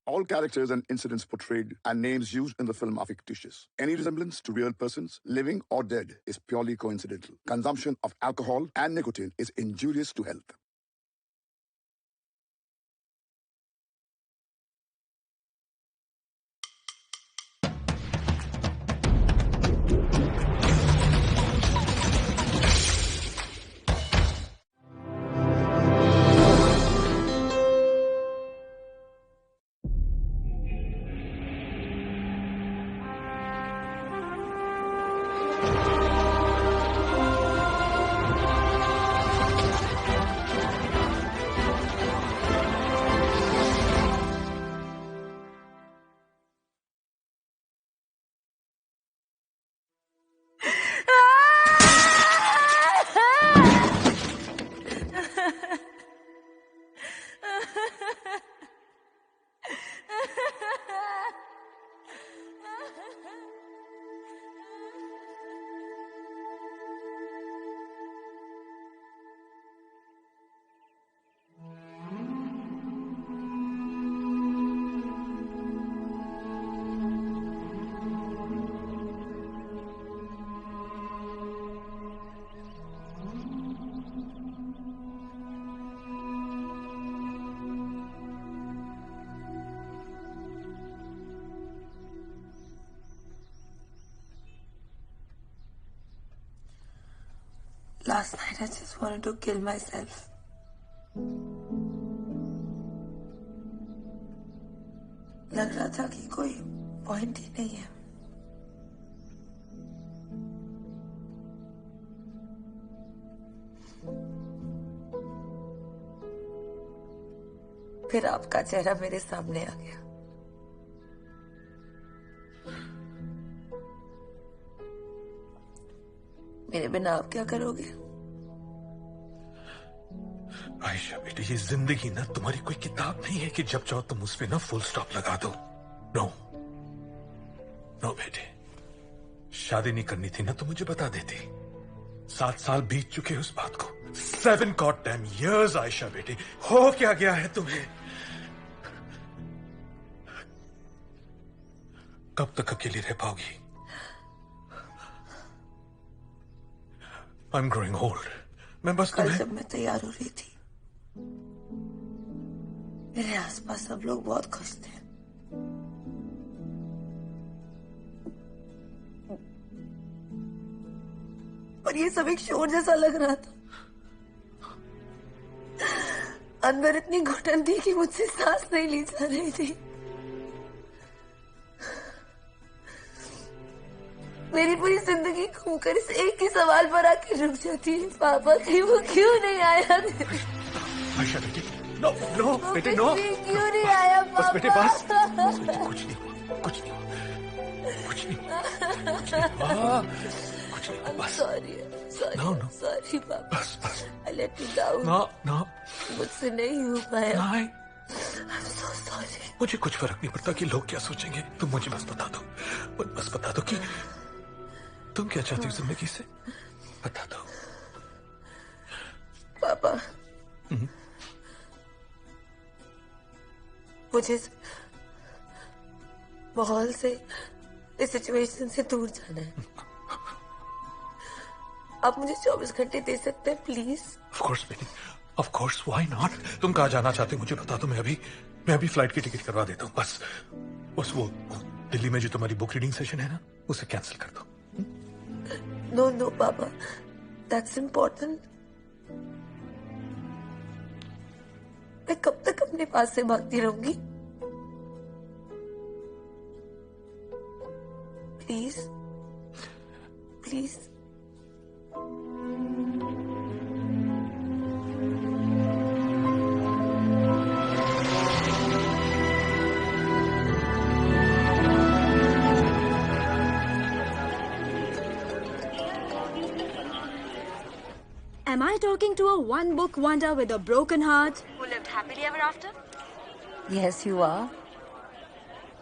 All characters and incidents portrayed and names used in the film are fictitious. Any resemblance to real persons, living or dead, is purely coincidental. Consumption of alcohol and nicotine is injurious to health. Last night I just wanted to kill myself. लग रहा था कि कोई point ही नहीं है. फिर आपका चेहरा मेरे सामने आ गया. मेरे बिना आप क्या करोगे? आयशा बेटी, ये जिंदगी ना तुम्हारी कोई किताब नहीं है कि जब चाहो तुम उस पे ना फुल स्टॉप लगा दो. नो नो बेटे, शादी नहीं करनी थी ना तो मुझे बता देती. 7 साल बीत चुके हैं उस बात को. 7 गॉडडैम इयर्स आयशा बेटी. हो क्या गया है तुम्हें? कब तक अकेली रह पाओगी? I'm growing old. मैं बस कल जब मैं तैयार हो रही थी, मेरे आसपास सब लोग बहुत खुश थे. पर ये सब एक शोर जैसा लग रहा था. अंदर इतनी घुटन थी कि मुझसे सांस नहीं ली जा रही थी. मेरी पूरी जिंदगी घूमकर इस एक ही सवाल पर आके रुक जाती है. पापा कहीं वो क्यों नहीं आया? आयशा बेटी, नो नो बेटे, नो. क्यों नहीं आया पापा? बस बेटे बस. कुछ नहीं हुआ, कुछ नहीं हुआ, कुछ नहीं हुआ, कुछ नहीं हुआ, कुछ नहीं हुआ. बस. सॉरी नो नो, सॉरी पापा. बस बस. I let you down. No no, मुझसे नहीं हो पाया. नहीं. I'm so sorry. मुझे कुछ फर्क नहीं पड़ता कि लोग क्या सोचेंगे. तुम मुझे बस बता दो, बस बता दो कि तुम क्या चाहती हो जिंदगी से. बता दो पापा. मुझे इस माहौल से, इस सिचुएशन से दूर जाना है. आप मुझे 24 घंटे दे सकते हैं प्लीज? ऑफ कोर्स बेटी, ऑफ कोर्स, व्हाई नॉट. तुम कहाँ जाना चाहते हो मुझे बता दो. मैं अभी फ्लाइट की टिकट करवा देता हूँ. बस वो दिल्ली में जो तुम्हारी बुक रीडिंग सेशन है ना, उसे कैंसिल कर दो. No, Papa. That's important. मैं कब तक अपने पास से भागती रहूंगी? Please, please. Am I talking to a one-book wonder with a broken heart who lived happily ever after? Yes, you are.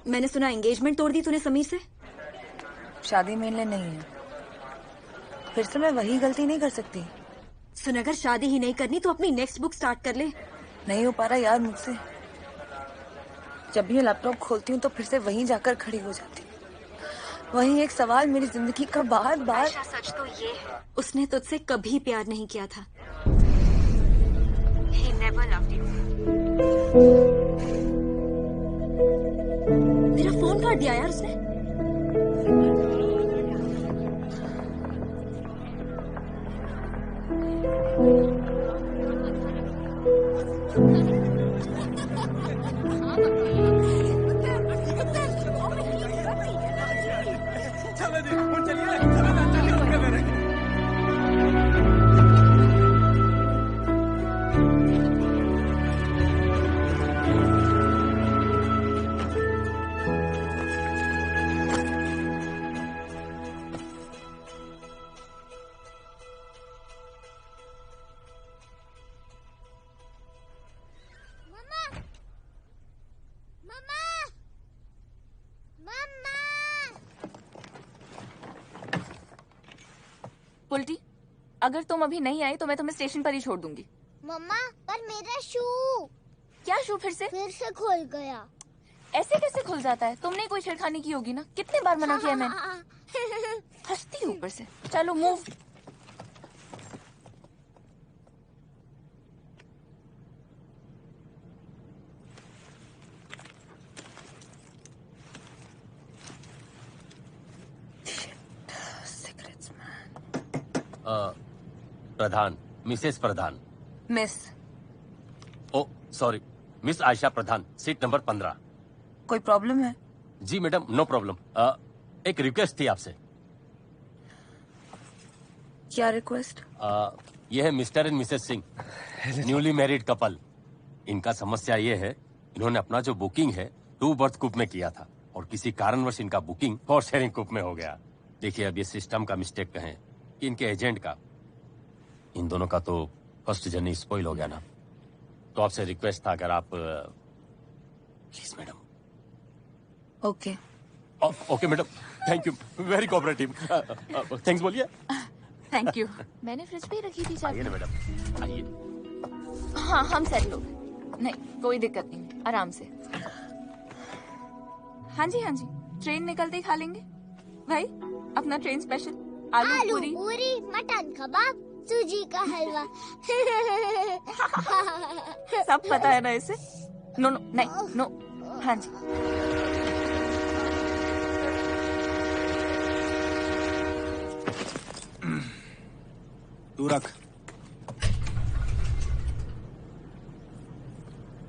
मैंने सुना एंगेजमेंट तोड़ दी तूने समीर से. शादी मेरे लिए नहीं है. फिर से मैं वही गलती नहीं कर सकती. सुन, अगर शादी ही नहीं करनी तो अपनी नेक्स्ट बुक स्टार्ट कर ले. नहीं हो पा रहा यार मुझसे. जब भी मैं लैपटॉप खोलती हूँ तो फिर से वहीं जाकर खड़ी हो जाती हूँ। वहीं एक सवाल मेरी जिंदगी का बार बार। सच तो ये है, उसने तुझसे कभी प्यार नहीं किया था। He never loved you. मेरा फोन काट दिया यार उसने। पुल्टी, अगर तुम अभी नहीं आई तो मैं तुम्हें स्टेशन पर ही छोड़ दूंगी। मम्मा, पर मेरा शू। क्या शू फिर से खुल गया। ऐसे कैसे खुल जाता है? तुमने कोई छेड़खानी की होगी ना। कितने बार मना किया मैंने। हंसती ऊपर से। चलो मूव। प्रधान, मिसेस प्रधान। मिस। ओ सॉरी, मिस आयशा प्रधान, सीट नंबर 15। कोई प्रॉब्लम है? जी मैडम, नो प्रॉब्लम। एक रिक्वेस्ट थी आपसे। क्या रिक्वेस्ट? ये है mister and Mrs Singh, newly married couple. इनका समस्या ये है, इन्होंने अपना जो बुकिंग है 2 बर्थ कूप में किया था और किसी कारणवश इनका बुकिंग 4 शेयरिंग कूप में हो गया। देखिए, अब ये सिस्टम का मिस्टेक कहें कि इनके एजेंट का, इन दोनों का तो फर्स्ट जर्नी स्पॉइल हो गया ना। तो आपसे रिक्वेस्ट था, अगर आप please madam. Okay okay madam, thank you, very cooperative. Thanks बोलिए। Thank you. मैंने फ्रिज पे ही रखी थी चाबी। आइए ना मैडम, आइए। हाँ, हम सेट लोग। नहीं, कोई दिक्कत नहीं, आराम से। हाँ जी, ट्रेन निकलते ही खा लेंगे भाई। अपना ट्रेन स्पेशल आलू पूरी, मटन कबाब, सूजी का हलवा। सब पता है ना इसे। नो, नहीं, नो। हाँ जी। तू रख।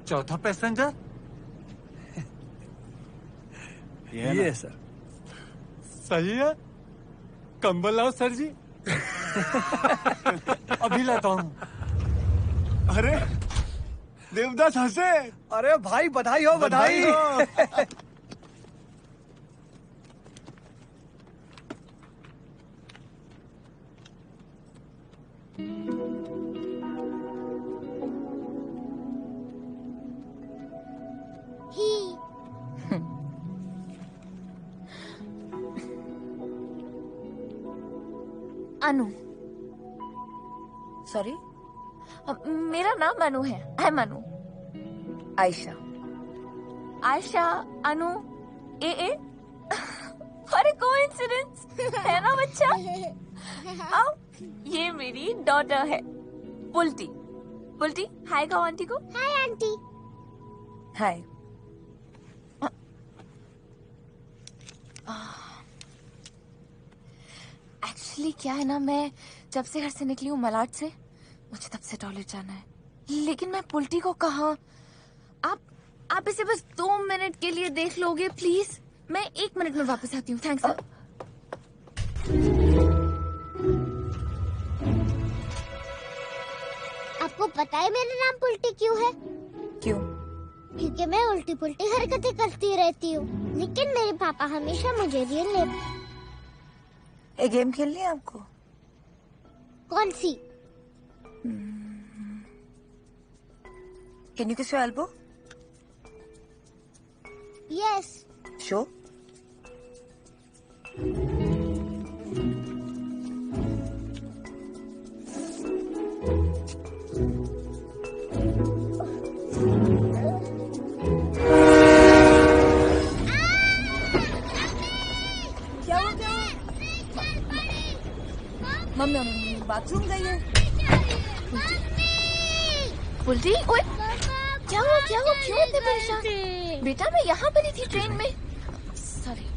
चौथा पैसेंजर ये सर। सही है। कंबल लाओ सर जी। अभी लाता हूँ। अरे देवदास हंसे। अरे भाई, बधाई हो, बधाई हो। अनु। सॉरी, मेरा नाम अनु है। आई एम अनु। आयशा। आयशा, अनु, ए। अरे कोइंसिडेंस है ना बच्चा। अब ये मेरी डॉटर है पुल्टी। पुल्टी, हाय कहो आंटी को। Hi aunty. हाय। एक्चुअली क्या है ना, मैं जब से घर से निकली हूँ मलाड से, मुझे तब से टॉयलेट जाना है, लेकिन मैं पुल्टी को कहा। आप इसे बस 2 मिनट के लिए देख लोगे प्लीज? मैं 1 मिनट में वापस आती हूँ। थैंक्स। आपको पता है मेरा नाम पुल्टी क्यों है? क्यों? क्योंकि मैं उल्टी पुल्टी हरकतें करती रहती हूँ, लेकिन मेरे पापा हमेशा मुझे रियल नेम। एक गेम खेलनी है आपको? कौन सी? Can you kiss your elbow? Yes. Show. Bulti, ओए क्या हुआ क्यों इतने परेशान? बेटा मैं यहाँ पर ही थी ट्रेन में। सॉरी।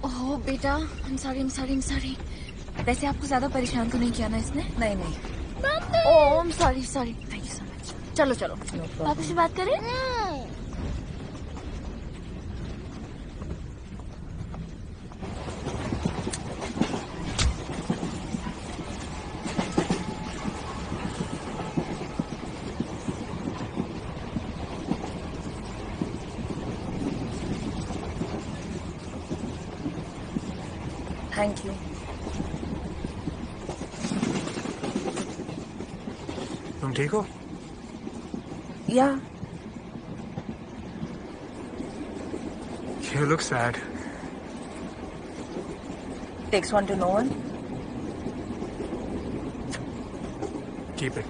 ओह बेटा, आई एम सॉरी। वैसे आपको ज्यादा परेशान तो नहीं किया ना इसने? नहीं। Oh I am sorry. Thank you so much. चलो पापा से बात करें। Thank you. तुम ठीक हो? या You look sad. takes one to know one. Keep it.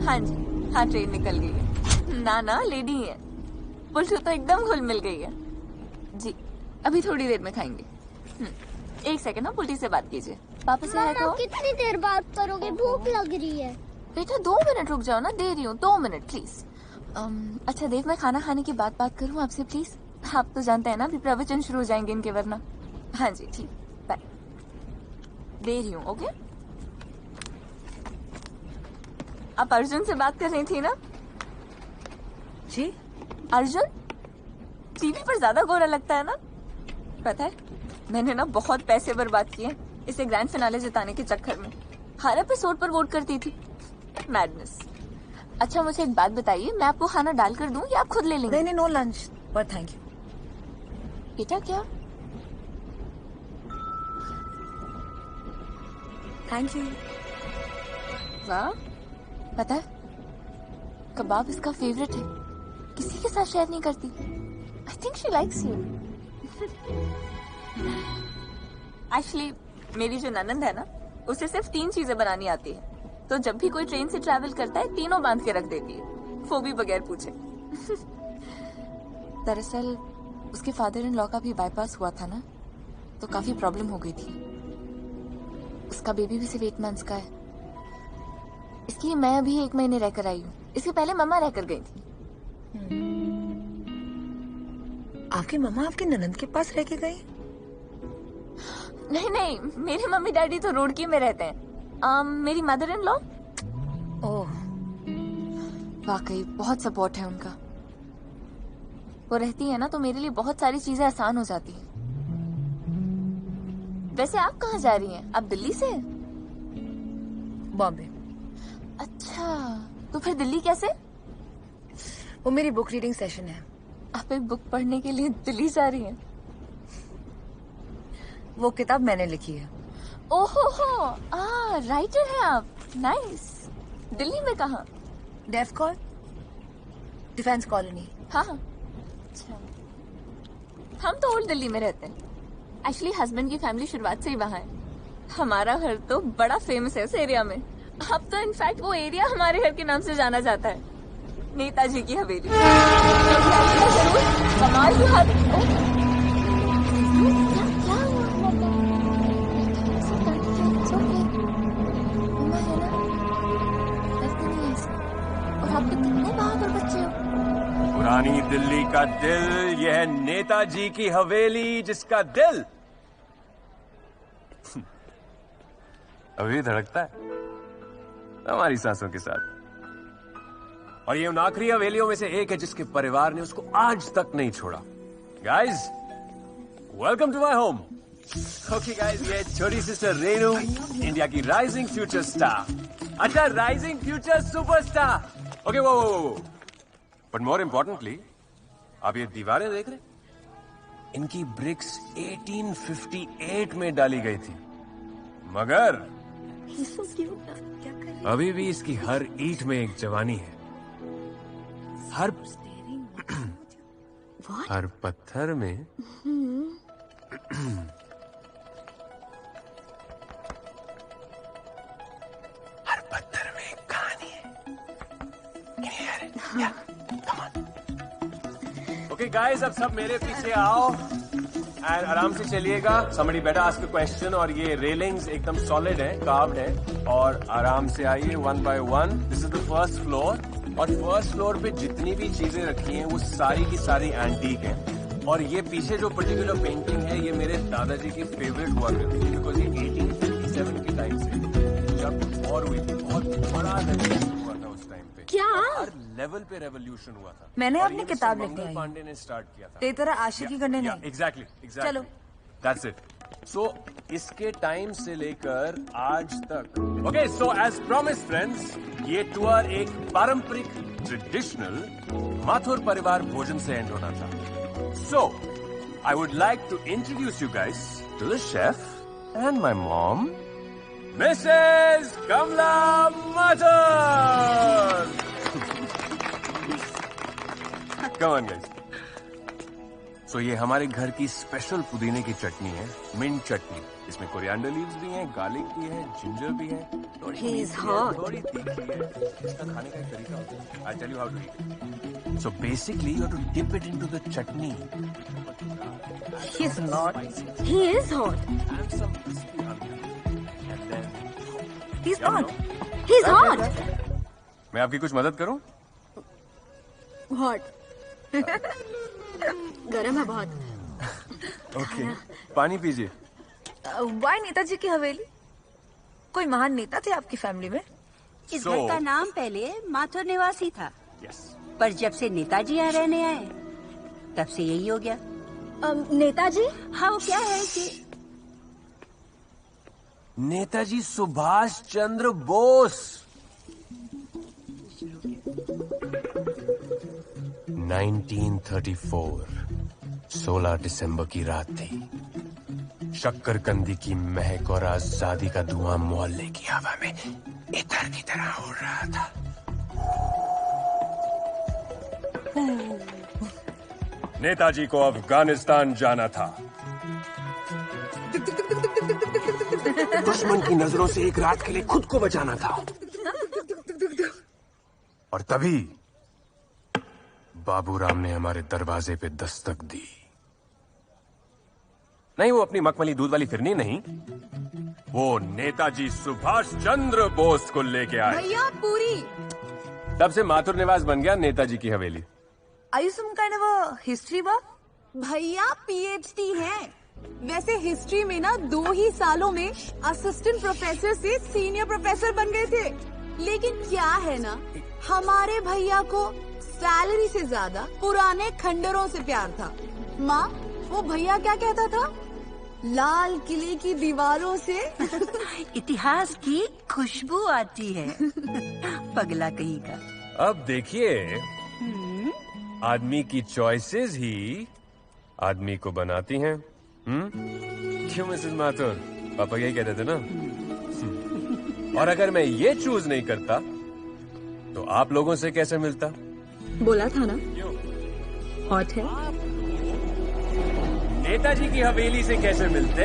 हाँ जी, हाँ ट्रेन निकल गई है। ना लेडी है। पुलटू तो एकदम घुल मिल गई है। जी अभी थोड़ी देर में खाएंगे। एक सेकंड ना, पुल्टी से बात कीजिए। पापा से है तो कितनी देर बात करोगे? भूख लग रही है। बेटा 2 मिनट रुक जाओ ना, दे रही हूँ 2 मिनट प्लीज। अच्छा देव, मैं खाना खाने की बात करूँ आपसे प्लीज? आप तो जानते हैं ना अभी प्रवचन शुरू हो जाएंगे इनके, वरना। हाँ जी ठीक, बाय। दे रही हूँ। ओके। आप अर्जुन से बात कर रही थी ना? जी अर्जुन टीवी पर ज्यादा गोरा लगता है ना? पता है मैंने ना बहुत पैसे बर्बाद किए इसे ग्रैंड फिनाले जिताने के चक्कर में। हर एपिसोड पर वोट करती थी। मैडनेस। अच्छा मुझे एक बात बताइए, मैं आपको खाना डाल कर दूं या आप खुद ले लेंगे? नहीं, नो लंच पर थैंक यू। बेटा क्या? Thank you. वाह, पता है कबाब इसका फेवरेट है, किसी के साथ शेयर नहीं करती। I think she likes you. Actually मेरी जो ननंद है ना, उसे सिर्फ 3 चीजें बनानी आती है, तो जब भी कोई ट्रेन से ट्रैवल करता है तीनों बांध के रख देती है, वो भी बगैर पूछे। दरअसल उसके फादर इन लॉ का भी बाईपास हुआ था ना, तो काफी प्रॉब्लम हो गई थी। उसका बेबी भी सिर्फ 8 मंथ्स का है, इसलिए मैं अभी 1 महीने रहकर आई हूँ। इसके पहले मम्मा रहकर गई थी। आपकी मम्मा आपकी ननंद के पास रह के गई? नहीं, मेरे मम्मी डैडी तो रोडकी में रहते हैं। मेरी मदर इन लॉ, ओह वाकई बहुत सपोर्ट है उनका। वो रहती है ना तो मेरे लिए बहुत सारी चीजें आसान हो जाती हैं। वैसे आप कहाँ जा रही हैं? आप दिल्ली से? बॉम्बे। अच्छा, तो फिर दिल्ली कैसे? वो मेरी बुक रीडिंग सेशन है। आप एक बुक पढ़ने के लिए दिल्ली जा रही हैं? वो किताब मैंने लिखी है। ओहो, राइटर हैं आप। नाइस। दिल्ली में कहाँ? Def col, defence colony. हाँ। अच्छा, हम तो ओल्ड दिल्ली में रहते हैं। एक्चुअली हस्बैंड की फैमिली शुरुआत से ही वहाँ है। हमारा घर तो बड़ा फेमस है इस एरिया में। अब तो इनफैक्ट वो एरिया हमारे घर के नाम से जाना जाता है, नेताजी की हवेली। कमाल की हद। और आप तो कितने बहादुर बच्चे हो। पुरानी दिल्ली का दिल, यह है नेताजी की हवेली जिसका दिल अभी धड़कता है हमारी सांसों के साथ। और ये उन आखिरी हवेलियों में से एक है जिसके परिवार ने उसको आज तक नहीं छोड़ा। Guys, welcome to my home. Okay guys, ये छोटी सिस्टर रेनू, इंडिया की राइजिंग फ्यूचर स्टार। अच्छा, राइजिंग फ्यूचर सुपरस्टार। ओके, वो बट मोर इम्पोर्टेंटली, आप ये दीवारें देख रहे? इनकी ब्रिक्स 1858 में डाली गई थी, मगर अभी भी इसकी हर ईंट में एक जवानी है। हर पत्थर में हर पत्थर में एक कहानी है। ओके गाइस, अब सब मेरे पीछे आओ एंड आराम से चलिएगा। somebody better ask a question। और ये रेलिंग्स एकदम सॉलिड है, कार्व्ड है, और आराम से आइए one by one। This is the first floor, और फर्स्ट फ्लोर पे जितनी भी चीजें रखी हैं वो सारी की सारी एंटीक हैं। और ये पीछे जो पर्टिकुलर पेंटिंग है ये मेरे दादाजी की फेवरेट हुआ करती थी, बिकॉज ये 1857 के टाइम से जब और हुई थी, बहुत बड़ा रेवोल्यूशन हुआ था उस टाइम पे। क्या? हर लेवल पे रेवोल्यूशन हुआ था। मैंने और अपनी ये किताब मिस्टर लिखने आई। मंगल पांडे ने स्टार्ट किया था। तेरी तरह आशिकी करने नहीं। एग्जैक्टली चलो। That's it. सो इसके टाइम से लेकर आज तक, okay, so as promise friends, ये टूर एक पारंपरिक ट्रेडिशनल माथुर परिवार भोजन से एंड होना था। So I would like to introduce you guys to the chef and my mom, Mrs Kamla Mathur. Come on guys. So ये हमारे घर की स्पेशल पुदीने की चटनी है, मिंट चटनी। इसमें कोरिएंडर लीव्स भी हैं, गार्लिक भी है, जिंजर भी है, थोड़ी He is मीठी है, hot. थोड़ी तीखी है। इसका खाने का एक तरीका होता है। I'll tell you how to eat. So basically you have to dip it into the chutney. He's not. He is hot. And some crispy onion. And then... He's Yeah, not. no? He's hot. मैं आपकी कुछ मदद करूं? Hot. गरम है बहुत। Okay, पानी पीजिए। वाई नेताजी की हवेली? कोई महान नेता थे आपकी फैमिली में? इस So- घर का नाम पहले माथुर निवास ही था, यस। पर जब से नेताजी यहाँ रहने आए तब से यही हो गया। नेताजी? हाँ, वो क्या है कि नेताजी सुभाष चंद्र बोस। 1934, 16 दिसंबर की रात थी। शक्करकंदी की महक और आजादी का धुआं मोहल्ले की हवा में इधर की तरह उड़ रहा था। नेताजी को अफगानिस्तान जाना था। दुश्मन की नजरों से एक रात के लिए खुद को बचाना था। और तभी बाबूराम ने हमारे दरवाजे पे दस्तक दी। नहीं, वो अपनी मखमली दूध वाली फिरनी नहीं, वो नेताजी सुभाष चंद्र बोस को लेके आए। भैया पूरी। तब से माथुर निवास बन गया नेताजी की हवेली। Are you some kind of a history buff? भैया पीएचडी हैं। वैसे हिस्ट्री में ना 2 ही सालों में असिस्टेंट प्रोफेसर से सीनियर प्रोफेसर बन गए थे। लेकिन क्या है ना, हमारे भैया को सैलरी से ज्यादा पुराने खंडरों से प्यार था। माँ, वो भैया क्या कहता था? लाल किले की दीवारों से इतिहास की खुशबू आती है। पगला कहीं का। अब देखिए, आदमी की चॉइसेस ही आदमी को बनाती हैं। क्यों मिसेस माथुर? पापा यही कहते थे ना। और अगर मैं ये चूज नहीं करता तो आप लोगों से कैसे मिलता? बोला था ना, हॉट है। नेताजी की हवेली से कैसे मिलते?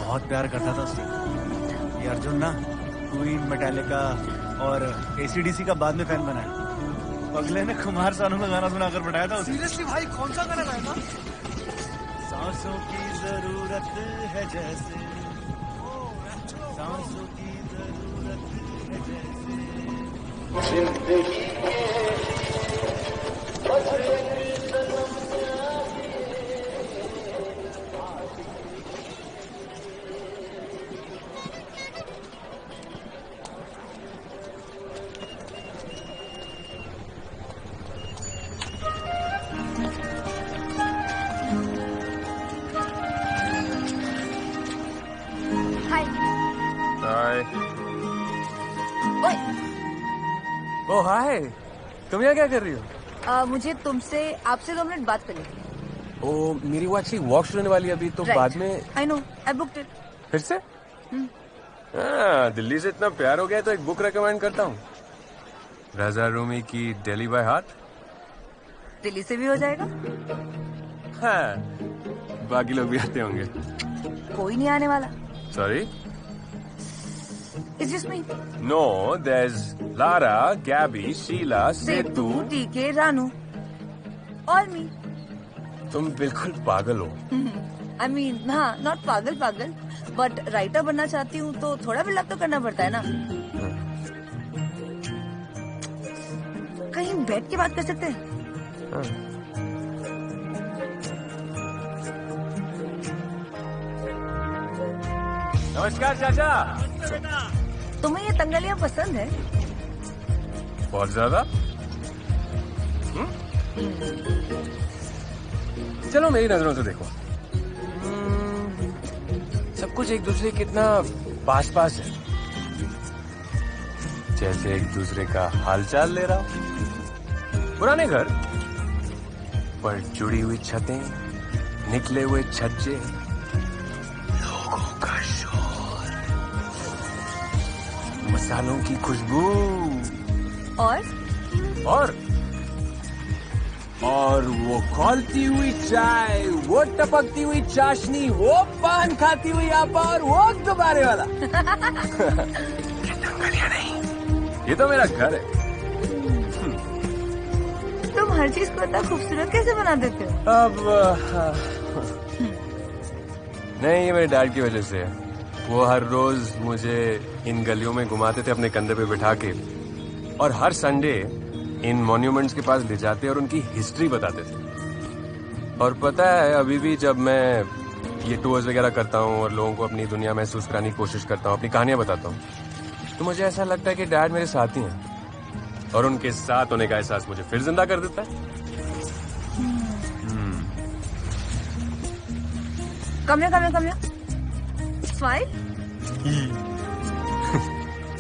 बहुत प्यार करता था उससे। ये अर्जुन ना क्वीन, मेटालिका और एसीडीसी का बाद में फैन बना है। अगले ने कुमार सानू का गाना सुनाकर बैठाया था उसे। सीरियसली भाई, कौन सा गाना गाया था? सांसों की जरूरत है जैसे, सांसों की जरूरत है जैसे। हाय। हाय। ओए, ओ हाय, तुम यहाँ क्या कर रही हो? मुझे तुमसे आपसे 2 मिनट बात करनी थी। ओ, मेरी वो एक्चुअली वॉक शुरू होने वाली है अभी, तो बाद में। I know, I booked it. फिर से? दिल्ली से इतना प्यार हो गया तो एक बुक रेकमेंड करता हूँ, रजा रूमी की दिल्ली बाय हार्ट। दिल्ली से भी हो जाएगा? हाँ, बाकी लोग भी आते होंगे। कोई नहीं आने वाला। Sorry, it's just me. No, there's Lara, Gabby, Sheela, Setu, TK, Ranu, all मी। तुम बिल्कुल पागल हो। I mean, हाँ, नॉट पागल, बट राइटर बनना चाहती हूँ तो थोड़ा बिल्डअप तो करना पड़ता है ना। कहीं बैठ के बात कर सकते हैं? नमस्कार चाचा। तुम्हें ये तंगलियाँ पसंद है? बहुत ज्यादा। चलो मेरी नजरों से देखो, सब कुछ एक दूसरे कितना पास पास है, जैसे एक दूसरे का हालचाल ले रहा हो। पुराने घर पर जुड़ी हुई छतें, निकले हुए छज्जे, लोगों का शोर, मसालों की खुशबू और वो खौलती हुई चाय, वो टपकती हुई चाशनी, वो पान खाती हुई आपा और वो गुब्बारे वाला। ये दंगलियां नहीं, ये तो मेरा घर है। तुम हर चीज को इतना खूबसूरत कैसे बना देते हो? अब नहीं, ये मेरे डैड की वजह से है। वो हर रोज मुझे इन गलियों में घुमाते थे अपने कंधे पे बिठा के, और हर संडे इन मॉन्यूमेंट्स के पास ले जाते और उनकी हिस्ट्री बताते थे। और पता है, अभी भी जब मैं ये टूर्स वगैरह करता हूँ और लोगों को अपनी दुनिया महसूस कराने की कोशिश करता हूँ, अपनी कहानियां बताता हूँ, तो मुझे ऐसा लगता है कि डैड मेरे साथ ही हैं और उनके साथ होने का एहसास मुझे फिर जिंदा कर देता है। कमला स्माइल।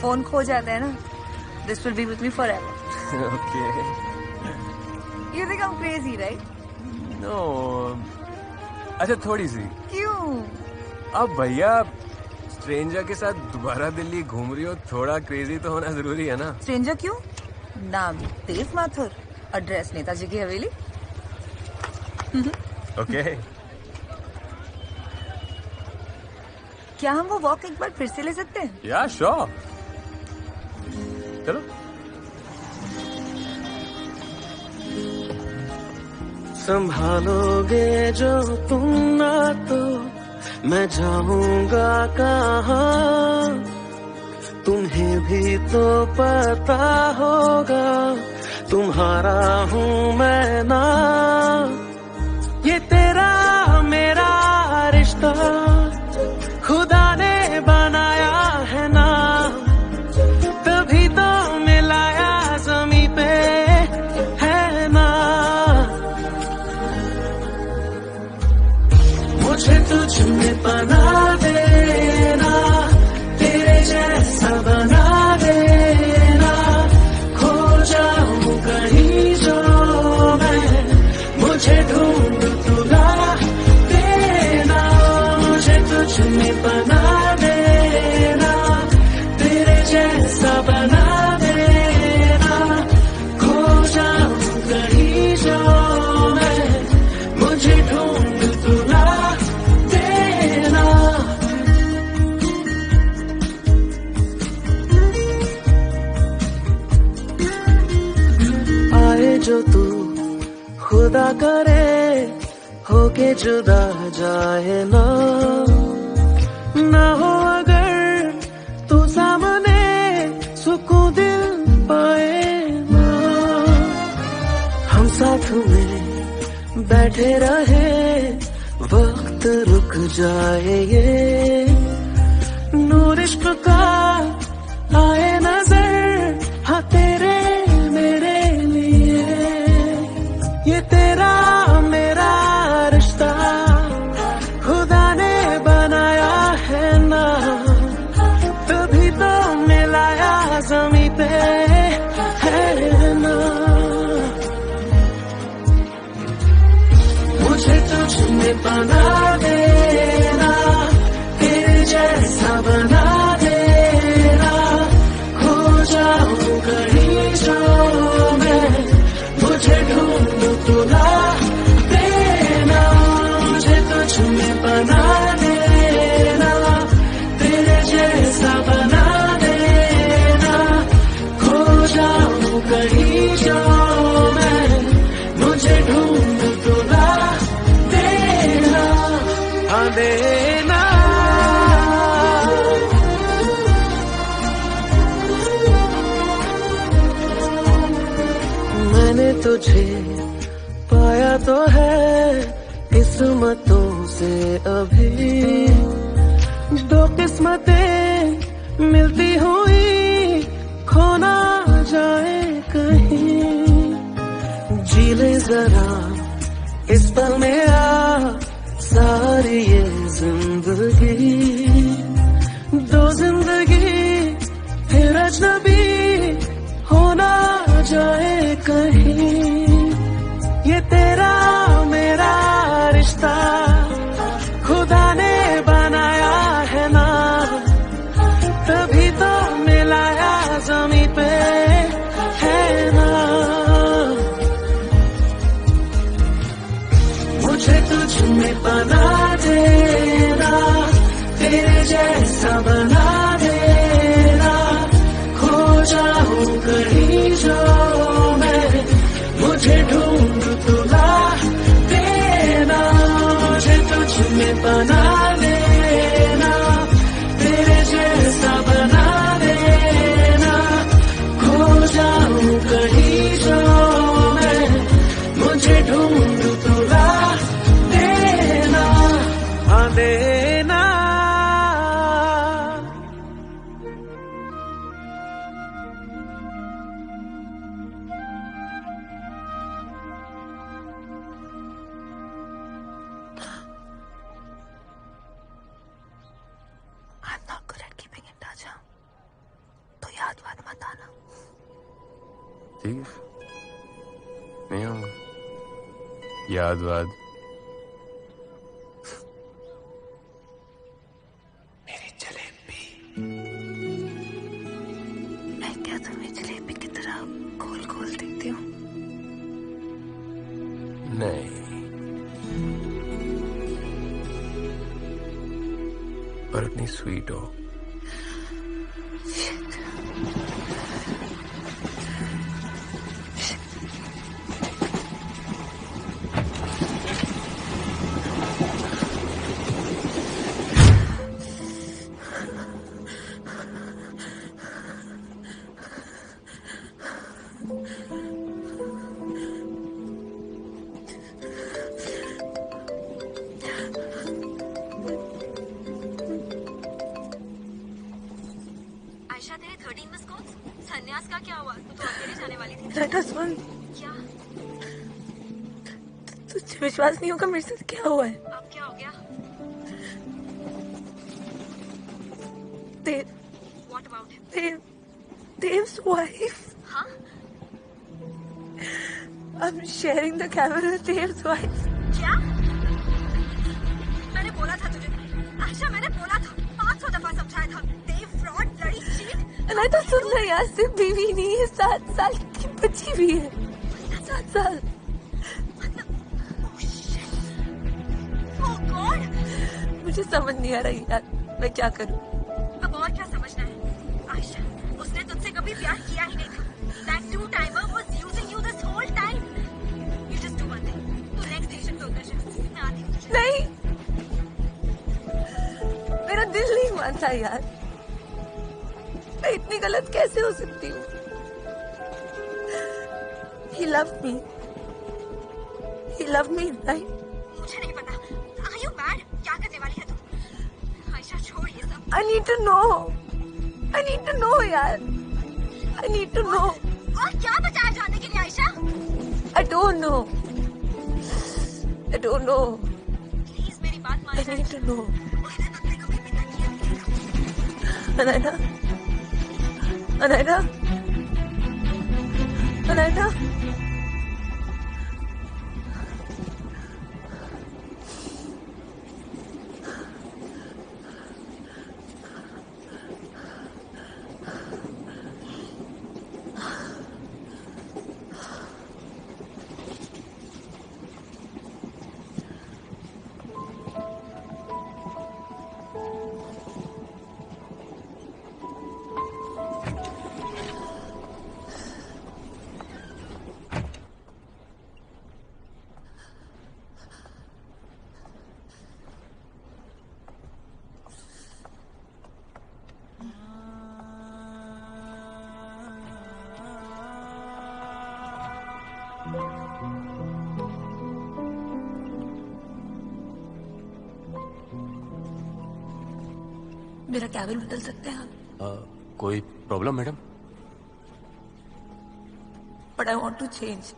फोन खो जाता है ना। This will be with me forever. Okay. You think I'm crazy, right? No. अच्छा, थोड़ी सी। क्यों? अब भैया स्ट्रेंजर के साथ दोबारा दिल्ली घूम रही हो, थोड़ा क्रेजी तो होना जरूरी है ना। स्ट्रेंजर क्यों? नाम देव माथुर, एड्रेस नेताजी की हवेली। ओके। क्या हम वो वॉक एक बार फिर से ले सकते हैं? या श्योर, चलो। संभालोगे जो तुम ना तो मैं जाऊंगा कहाँ, तुम्हें भी तो पता होगा तुम्हारा हूँ मैं ना। ये तेरा मेरा रिश्ता खुदा ने बनाया है ना, तभी तो मिलाया ज़मीं पे है ना। मुझे तुझ में बना देना, तेरे जैसा बना देना, खो जाऊं कहीं जो मैं, मुझे ढूंढ तुला देना। मुझे तुझ में बना देना, तेरे जैसा बना देना, खो जाऊं कहीं जो मैं, मुझे ढूंढ तुला देना। आए जो तू खुदा करे, होके जुदा जाए ना, ना हो अगर तू सामने सुकून दिल पाए ना। हम साथ में बैठे रहे, वक्त रुक जाए ये, नूर इश्क का आए नजर, हाँ तेरे मेरे लिए। ये तेरा मेरा रिश्ता खुदा ने बनाया है ना, तभी तो मिलाया ज़मीं पे है ना। तुझ में बना देना, तेरे जैसा बना देना, खो जाऊं कहीं जो मैं, मुझे ढूंढ तुला देना, मुझे तुझ में बना देना, तेरे जैसा बना देना, खो जाऊं कहीं जो मैं, मुझे ढूंढ तुला देना, हाँ देना। मैंने तुझे पाया तो है किस्मतों से अभी, दो किस्मतें मिलती हुई खो ना जाए कहीं, जी ले जरा इस पल में आ सारी ये जिंदगी, दो जिंदगी फिर अजनबी हो ना जाए कहीं, ये तेरा मेरा रिश्ता खुदा ने बनाया है ना, तभी तो मिलाया ज़मीं पे है ना, मुझे तुझ में बना देना, तेरे जैसा बना देना, खो जाऊं कहीं जो मैं, मुझे ढूंढ तुला देना, मुझे तुझ में बना देना, तेरे जैसा बना देना, खो जाऊं कहीं जो मैं, मुझे ढूंढ तुला देना, हाँ देना। I'm not good at keeping in touch. हाँ, तो याद बात मत आना। ठीक है, नहीं आऊंगा। याद वाद मेरी जलेबी, मैं क्या तुम्हें जलेबी की तरह गोल गोल देखती हूँ? नहीं, पर इतनी स्वीट हो। आयशा, तेरे 13 मिस कॉल्स, संन्यास का क्या हुआ? तू तो अकेले जाने वाली थी। रैना सुन, क्या? तुझे विश्वास नहीं होगा मेरे साथ क्या हुआ है। अब क्या हो गया? देव, What about him? Dev's wife. हाँ? I'm sharing the camera with Dev's wife. क्या? मैंने बोला था तुझे, आयशा, मैंने बोला था, 500 दफा समझाया था। देव फ्रॉड, ब्लडी चीट। नहीं तो सुन ना यार, सिर्फ बीवी नहीं है, 7 साल की बच्ची भी है। 7 साल। Oh God! मुझे समझ नहीं आ रही यार, मैं क्या करूं? अब और क्या समझना है? आयशा, उसने तुझसे कभी प्यार किया ही नहीं था। That two-timer was using you this whole time. You just do one thing. तू next station पे उतर जा। मैं आती हूँ तुझे। नहीं, मेरा दिल नहीं मानता यार, मैं इतनी गलत कैसे हो सकती हूँ? He loved me. He loved me, right? मुझे नहीं पता। Are you mad? क्या करने वाली है तू? आयशा, छोड़ ये सब। I need to know. I need to know यार। I need to know. और क्या बचा है जानने के लिए, Ayesha? I don't know. I don't know. Please मेरी बात मान। I need to know. Anaina? Anaina? Anaina? मेरा कैबिन बदल सकते हैं आप? कोई problem madam? But I want to change.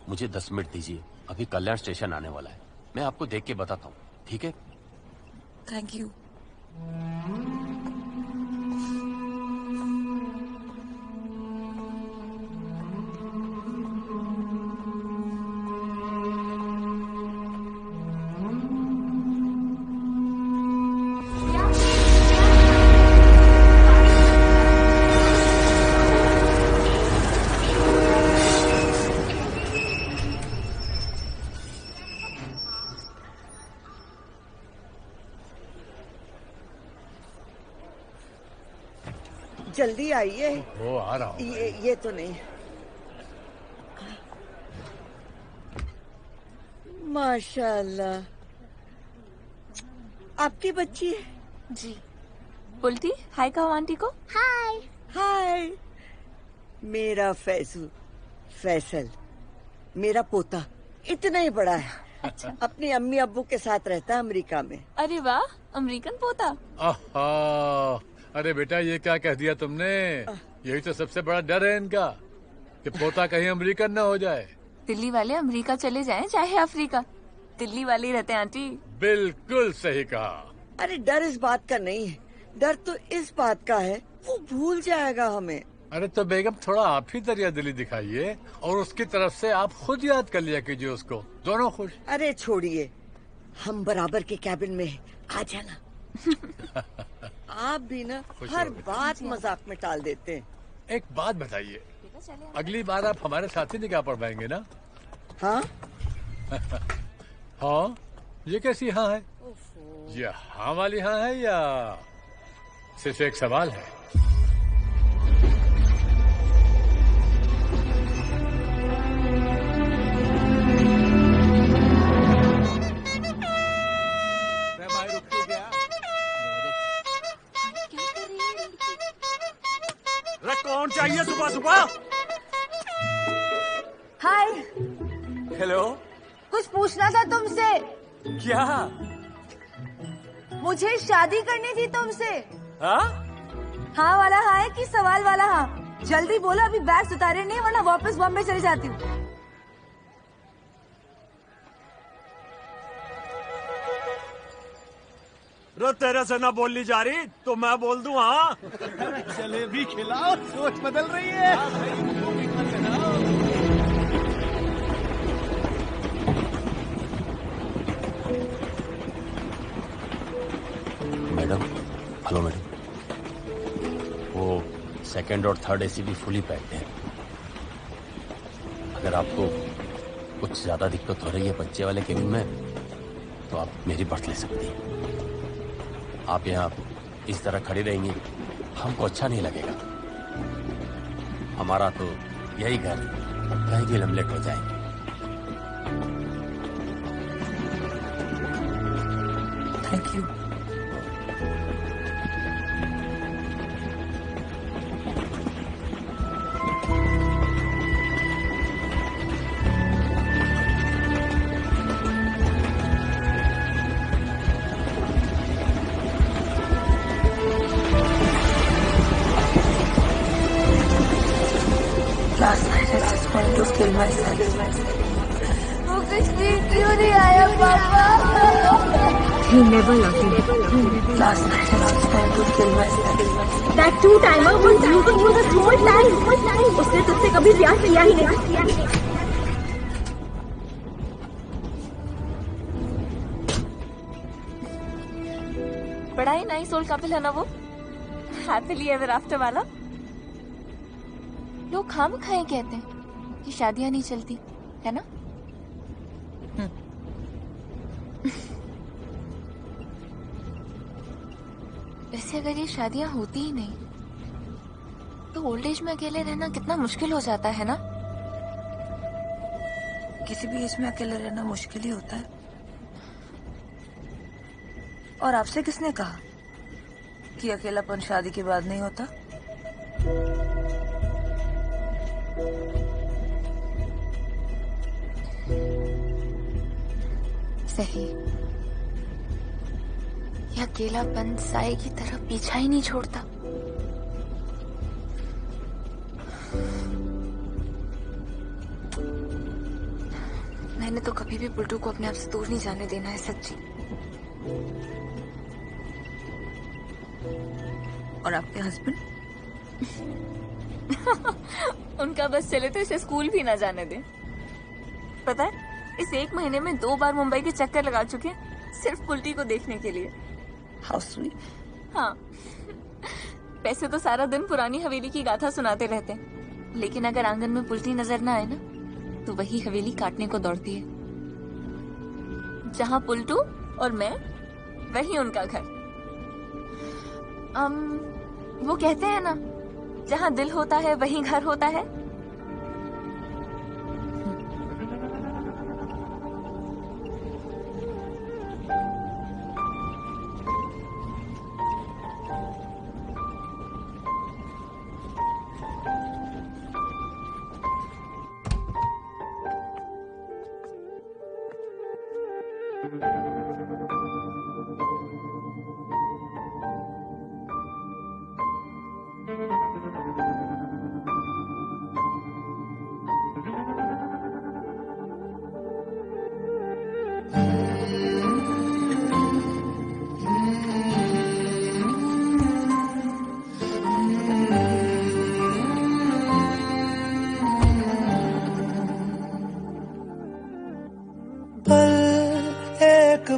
मुझे 10 मिनट दीजिए, अभी कल्याण स्टेशन आने वाला है, मैं आपको देख के बताता हूँ, ठीक है? Thank you. जल्दी आइए। वो आ रहा हूँ। ये तो नहीं। माशाल्लाह, आपकी बच्ची है? जी। उल्टी हाय कहो आंटी को। हाय हाय। मेरा फैसल मेरा पोता इतना ही बड़ा है। अच्छा। अपनी अम्मी अब्बू के साथ रहता है अमेरिका में। अरे वाह, अमेरिकन पोता। अरे बेटा, ये क्या कह दिया तुमने? यही तो सबसे बड़ा डर है इनका, कि पोता कहीं अमेरिकन न हो जाए। दिल्ली वाले अमेरिका चले जाएं चाहे अफ्रीका, दिल्ली वाले ही रहते हैं आंटी। बिल्कुल सही कहा। अरे डर इस बात का नहीं है, डर तो इस बात का है वो भूल जाएगा हमें। अरे तो बेगम, थोड़ा आप ही दरिया दिली दिखाइए और उसकी तरफ से आप खुद याद कर लिया कीजिए उसको। दोनों खुश। अरे छोड़िए, हम बराबर के कैबिन में हैं, आ जाना। आप भी ना हर बात मजाक में टाल देते हैं। एक बात बताइए, अगली बार आप हमारे साथ ही निकाह पढ़वाएंगे ना? हाँ। हाँ, ये कैसी हाँ है? ये हाँ वाली हाँ है या सिर्फ एक सवाल है? कौन चाहिए सुबह सुबह? हाय। हेलो। कुछ पूछना था तुमसे। क्या? मुझे शादी करनी थी तुमसे। हाँ वाला हाँ है कि सवाल वाला हाँ? जल्दी बोलो, अभी बैग्स उतारे नहीं वरना वापस बॉम्बे चली जाती हूँ। रो तेरे से ना बोलनी जा रही तो मैं बोल दूं। हाँ जलेबी खिलाओ, सोच बदल रही है। मैडम, हेलो मैडम, वो सेकंड और थर्ड एसी भी फुली पैक्ड है। अगर आपको कुछ ज्यादा दिक्कत हो रही है बच्चे वाले केबिन में तो आप मेरी बर्थ ले सकती हैं। आप यहाँ इस तरह खड़ी रहेंगी, हमको अच्छा नहीं लगेगा। हमारा तो यही घर, कहीं भी हम लेट हो जाएंगे। Thank you. वो कुछ भी क्यों नहीं आया पापा? He never loved me. Last night I was trying to kill myself. That two-timer was using you this whole time. उसने तुझसे कभी प्यार किया ही नहीं। बड़ा ही नाइस ओल्ड कपल है ना वो, हैप्पीली एवर आफ्टर वाला। लोग खाम खाए कहते हैं कि शादियां नहीं चलती, है ना? वैसे अगर ये शादियां होती ही नहीं तो ओल्ड एज में अकेले रहना कितना मुश्किल हो जाता है ना? किसी भी एज में अकेले रहना मुश्किल ही होता है। और आपसे किसने कहा कि अकेलापन शादी के बाद नहीं होता? सही, यह अकेलापन साए की तरह पीछा ही नहीं छोड़ता। मैंने तो कभी भी पुल्टू को अपने आप से दूर नहीं जाने देना है, सच्ची। और आपके हस्बैंड? उनका बस चले तो इसे स्कूल भी ना जाने दे। पता है, इस 1 महीने में 2 बार मुंबई के चक्कर लगा चुके हैं, सिर्फ पुल्टी को देखने के लिए। How sweet. हाँ, वैसे तो सारा दिन पुरानी हवेली की गाथा सुनाते रहते हैं, लेकिन अगर आंगन में पुल्टी नजर ना आए ना, तो वही हवेली काटने को दौड़ती है। जहाँ पुल्टू और मैं, वही उनका घर। वो कहते हैं ना, जहाँ दिल होता है वहीं घर होता है।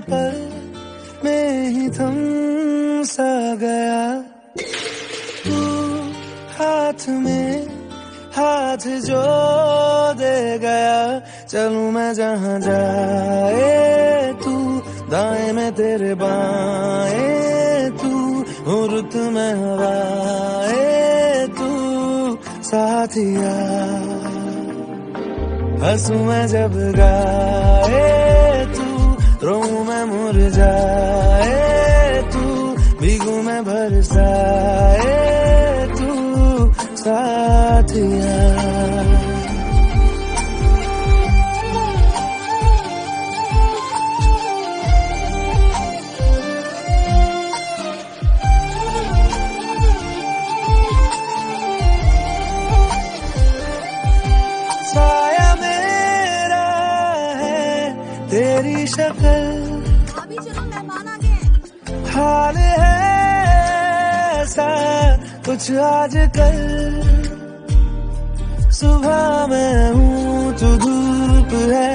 पल में ही थम सा गया तू, हाथ में हाथ जो दे गया। चलूं मैं जहाँ जाए तू, दाएं में तेरे बाएं तू, हो रुत में हवाए तू साथिया। हंसू मैं जब गाए तू, रोऊं मैं मुरझाए तू, भीगू मैं बरसाए तू साथिया। साया मेरा है तेरी शक्ल, अभी चलो मेहमान आ गए। हाल है ऐसा कुछ आजकल, सुबह मैं हूँ तू धूप है,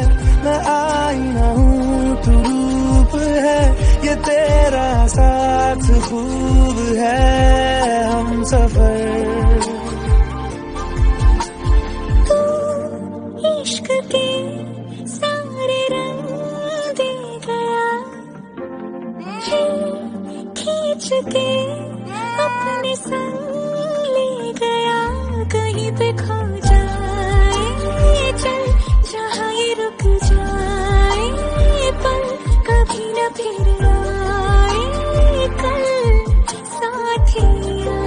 मैं आईना हूँ तू रूप है, ये तेरा साथ खूब है हम सफर। इश्क के सारे रंग दे गया, खींच के अपने संग ले गया। कहीं पे खो जाए चल, जहाँ ये रुक जाए पल, कभी न फिर आए कल साथिया।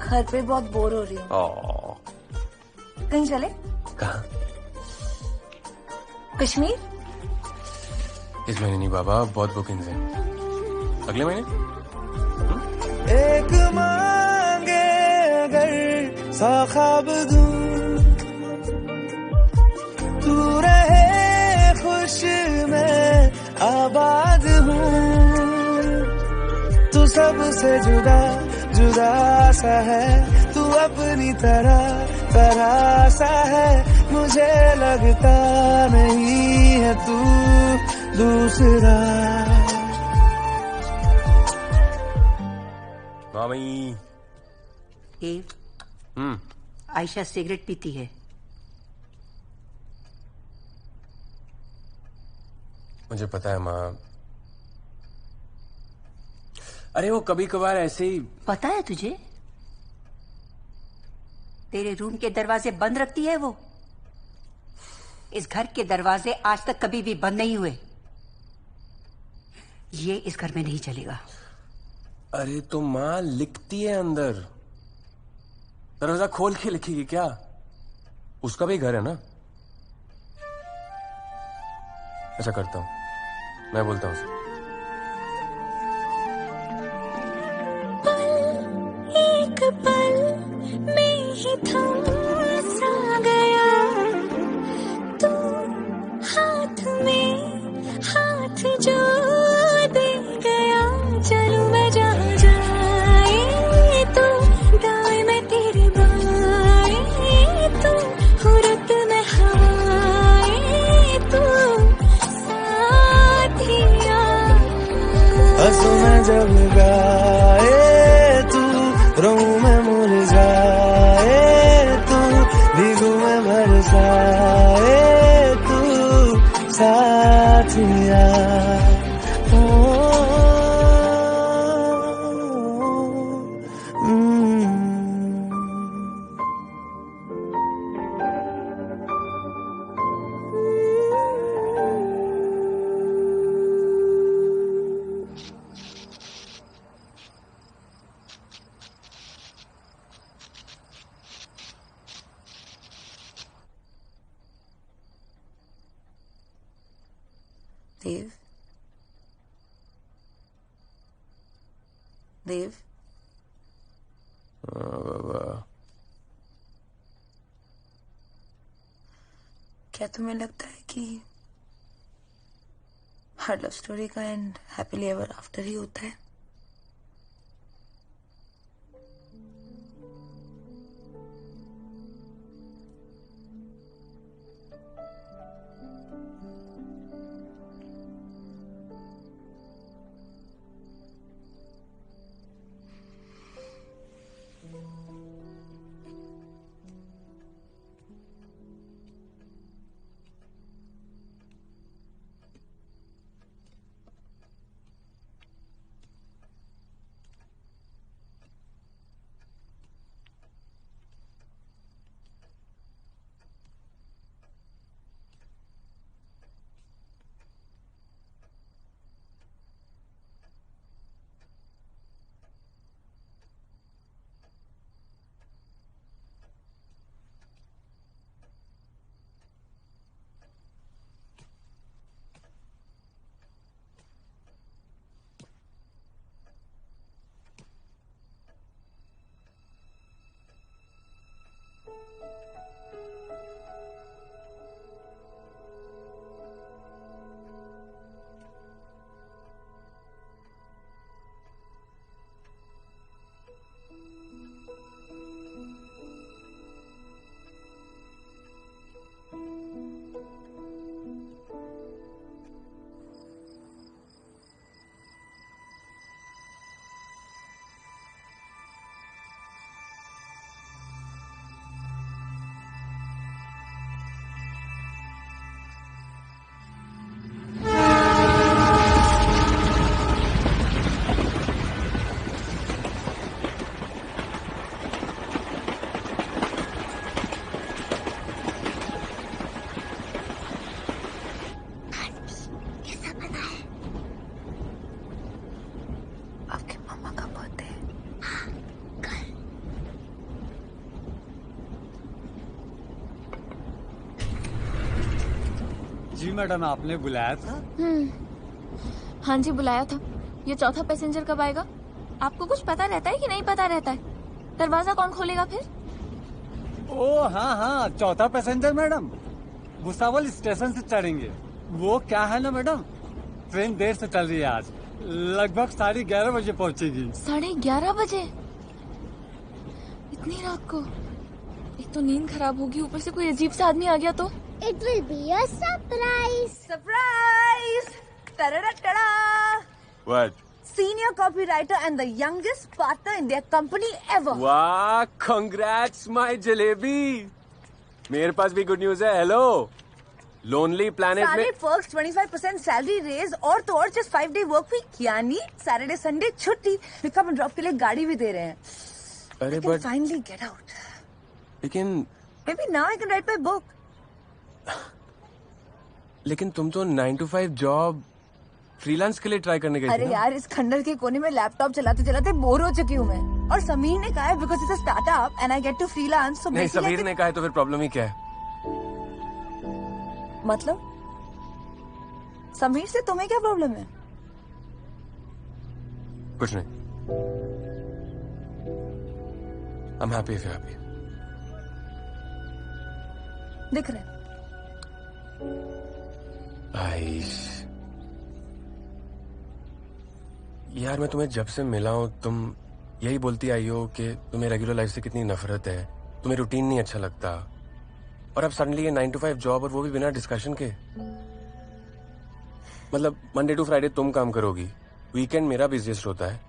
घर पे बहुत बोर हो रही हूँ। कहीं चले? कहाँ? कश्मीर? इस महीने नहीं बाबा, बहुत बुकिंग्स हैं। अगले महीने? एक मांगे अगर 100 ख्वाब दूं, तू रहे खुश मैं आबाद हूँ। तू सबसे जुदा जुदा सा है, तू अपनी तरह तरह सा है, मुझे लगता नहीं है तू दूसरा। मामी। आयशा सिगरेट पीती है। मुझे पता है माँ, अरे वो कभी कभार ऐसे ही। पता है तुझे? तेरे रूम के दरवाजे बंद रखती है वो। इस घर के दरवाजे आज तक कभी भी बंद नहीं हुए। ये इस घर में नहीं चलेगा। अरे तो माँ लिखती है अंदर, दरवाजा खोल के लिखेगी क्या? उसका भी घर है ना। अच्छा करता हूं, मैं बोलता हूं उसे। एक पल में ही थम सा गया तू, हाथ में हाथ जो दे गया। चलूं मैं जहाँ जाए तू, दाएं में तेरे बाएं तू, हुरत में हवाएं तू, साथिया। हंसू मैं जब गाए तू, रहूं मैं मुरझाए तू, भीगू मैं बरसाए तू, साथिया। देव, देव, बाबा क्या तुम्हें लगता है कि हर लव स्टोरी का and happily ever after he होता है? जी मैडम, आपने बुलाया था? हाँ जी बुलाया था। ये चौथा पैसेंजर कब आएगा? आपको कुछ पता रहता है कि नहीं पता रहता है? दरवाजा कौन खोलेगा फिर? ओ हाँ हाँ, चौथा पैसेंजर मैडम भुसावल स्टेशन से चढ़ेंगे। वो क्या है ना मैडम, ट्रेन देर से चल रही है आज, लगभग 11:30 बजे पहुंचेगी। 11:30 बजे? इतनी रात को? एक तो नींद खराब होगी, ऊपर से कोई अजीब सा आदमी आ गया तो? It will be a surprise. Surprise! Ta-da-da-da-da! What? Senior copywriter and the youngest partner in their company ever. वाह, congrats my जलेबी। मेरे पास भी गुड न्यूज है। हेलो, लोनली प्लैनेट में सारे पर्क्स, 25% सैलरी रेज और तो और जस्ट 5 day वर्क वीक, यानी सैटरडे संडे छुट्टी। पिकअप एंड ड्रॉप के लिए गाड़ी भी दे रहे हैं। अरे बट फाइनली गेट आउट। लेकिन Maybe now I can write my book. लेकिन तुम तो 9 to 5 जॉब फ्रीलांस के लिए ट्राई करने गई थी अरे ना? यार, इस खंडर के कोने में लैपटॉप चलाते चलाते बोर हो चुकी हूँ मैं। और समीर ने कहा है because it's a startup and I get to freelance. नहीं, समीर ने कहा है तो फिर प्रॉब्लम ही क्या है? मतलब समीर से तुम्हें क्या प्रॉब्लम है? कुछ नहीं। I'm happy if you're happy. दिख रहा है। आइश, यार मैं तुम्हें जब से मिला हूं तुम यही बोलती आई हो कि तुम्हें रेगुलर लाइफ से कितनी नफरत है, तुम्हें रूटीन नहीं अच्छा लगता, और अब सडनली ये 9 to 5 जॉब, और वो भी बिना डिस्कशन के। मतलब मंडे टू फ्राइडे तुम काम करोगी, वीकेंड मेरा बिजिएस्ट होता है।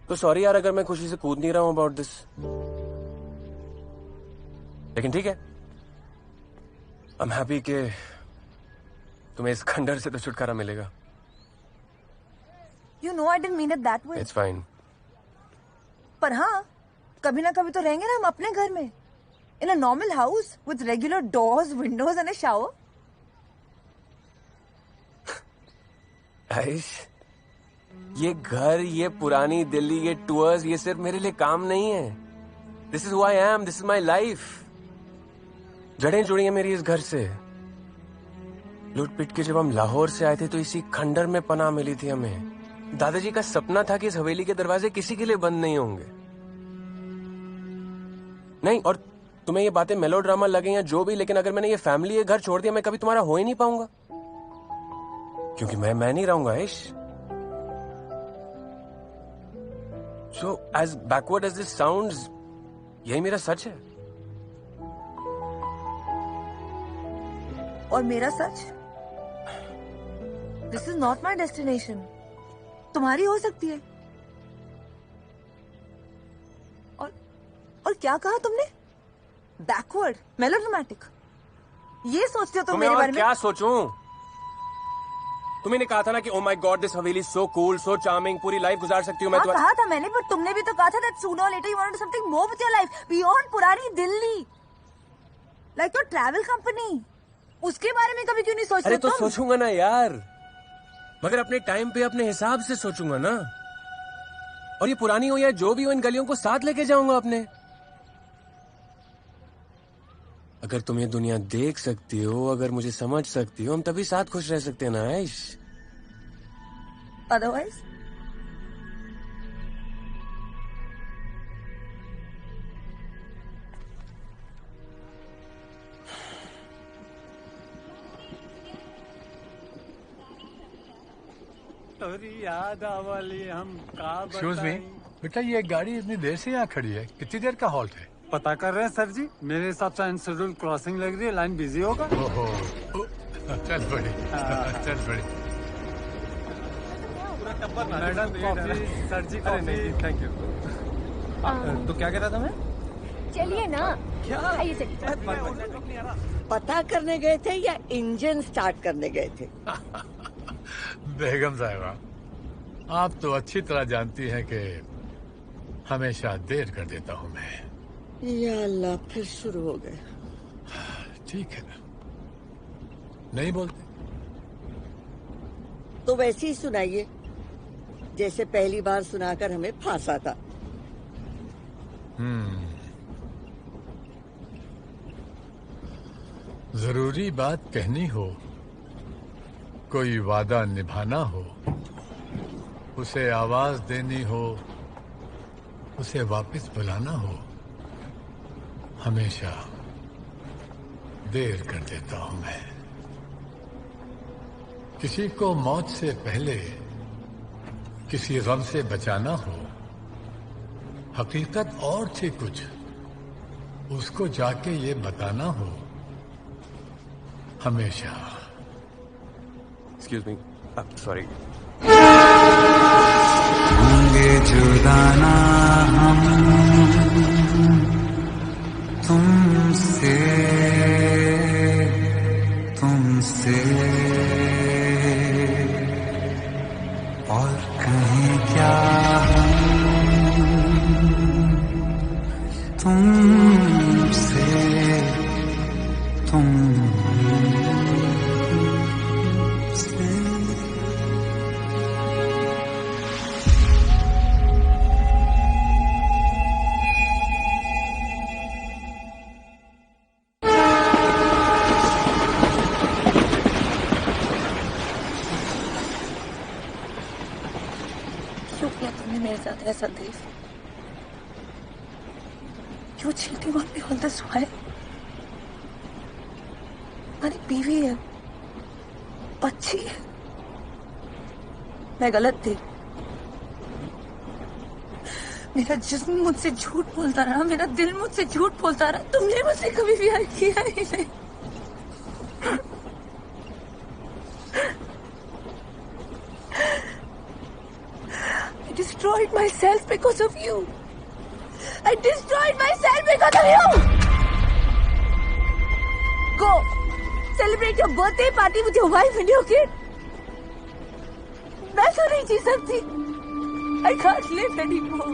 तो सॉरी यार अगर मैं खुशी से कूद नहीं रहा हूं अबाउट दिस, लेकिन ठीक है, आई एम हैप्पी कि तुम्हें इस खंडर से तो छुटकारा मिलेगा। You know I didn't mean it that way. It's fine. पर हाँ, कभी ना कभी तो रहेंगे ना हम अपने घर में, in a normal house with regular doors, windows and a shower. Aish, ये घर, ये पुरानी दिल्ली, ये टूर्स, ये सिर्फ मेरे लिए काम नहीं है। This is who I am, this is my life. जड़ें जुड़ी हैं मेरी इस घर से। लूट पिट के जब हम लाहौर से आए थे तो इसी खंडर में पनाह मिली थी हमें। दादाजी का सपना था कि इस हवेली के दरवाजे किसी के लिए बंद नहीं होंगे। नहीं, और तुम्हें ये बातें मेलोड्रामा लगे या जो भी, लेकिन अगर मैंने ये फैमिली, ये घर छोड़ दिया, मैं कभी तुम्हारा हो ही नहीं पाऊंगा, क्योंकि मैं नहीं रहूंगा Aish. So as backward as this sounds, यही मेरा सच है। और मेरा सच, this is not my destination, तुम्हारी हो सकती है। और क्या कहा तुमने? बैकवर्ड, मेलोड्रामेटिक, ये सोचते हो तुम मेरे बारे में? क्या सोचूं? तुम्हें कहा था ना कि oh my God this Haveli so cool, so charming, पूरी लाइफ गुजार सकती हूँ मैं। हाँ, कहा था मैंने, पर तुमने भी तो कहा था that sooner or later you want to do something more with your life beyond पुरानी Delhi, like your travel company. उसके बारे में कभी क्यों नहीं सोचते? अरे तो सोचूंगा ना यार, मगर अपने टाइम पे अपने हिसाब से सोचूंगा ना। और ये पुरानी हो या जो भी हो, इन गलियों को साथ लेके जाऊंगा अपने। अगर तुम ये दुनिया देख सकती हो, अगर मुझे समझ सकती हो, हम तभी साथ खुश रह सकते हैं ना आइश। अदरवाइज याद आवली हम का एक्सक्यूज मी बेटा, ये गाड़ी इतनी देर से यहाँ खड़ी है, कितनी देर का हॉल्ट है? पता कर रहे हैं सर जी, मेरे हिसाब से अनशेड्यूल्ड क्रॉसिंग लग रही है, लाइन बिजी होगा। ओहो, चल बड़ी, चल बड़ी। Madam coffee, sir ji coffee. Thank you. तो क्या कह रहा था मैं? चलिए ना, आइए चलिए। पता करने गए थे या इंजन स्टार्ट करने गए थे? बेगम साहिबा, आप तो अच्छी तरह जानती हैं कि हमेशा देर कर देता हूँ मैं। या अल्लाह, फिर शुरू हो गए। ठीक है ना, नहीं बोलते तो वैसे ही सुनाइए जैसे पहली बार सुनाकर हमें फांसा था। जरूरी बात कहनी हो, कोई वादा निभाना हो, उसे आवाज देनी हो, उसे वापस बुलाना हो, हमेशा देर कर देता हूं मैं। किसी को मौत से पहले किसी गम से बचाना हो, हकीकत और थी कुछ, उसको जाके ये बताना हो, हमेशा। Excuse me, sorry. होंगे जुदाना हम तुमसे, तुमसे, और कहें क्या हम तुमसे। क्यों किया तुमने मेरे साथ ऐसा देव? क्यों cheating on me all this while? हमारी बीवी है, बच्ची है, मैं गलत थी। मेरा जिस्म मुझसे झूठ बोलता रहा, मेरा दिल मुझसे झूठ बोलता रहा। तुमने मुझसे कभी प्यार किया ही नहीं। I destroyed myself because of you. I destroyed myself because of you. Go, celebrate your birthday party with your wife and your kid. मैं तो नहीं जी सकती। I can't live anymore.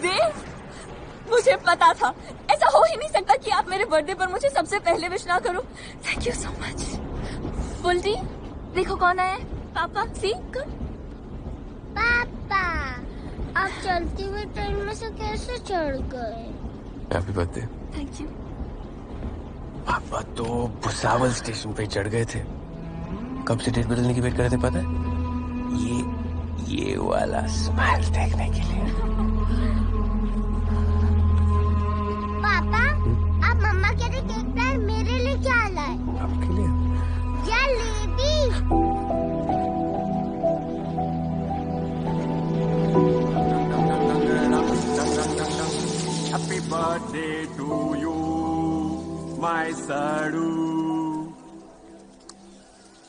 देव, मुझे पता था ऐसा हो ही नहीं सकता कि आप मेरे बर्थडे पर मुझे सबसे पहले विश ना करो। Thank you so much. Bulti, देखो कौन आया है। पापा, सी कम। पापा, आप चलती हुई ट्रेन में से कैसे चढ़ गए? Happy birthday. Thank you. पापा तो भुसावल स्टेशन पे चढ़ गए थे। कब से डेट बदलने की वेट कर रहे थे पता है? ये वाला स्माइल देखने के लिए। पापा, आप मम्मा के लिए केक लाए, मेरे लिए क्या लाए? आपके लिए jalebi. Happy birthday to you my साडू।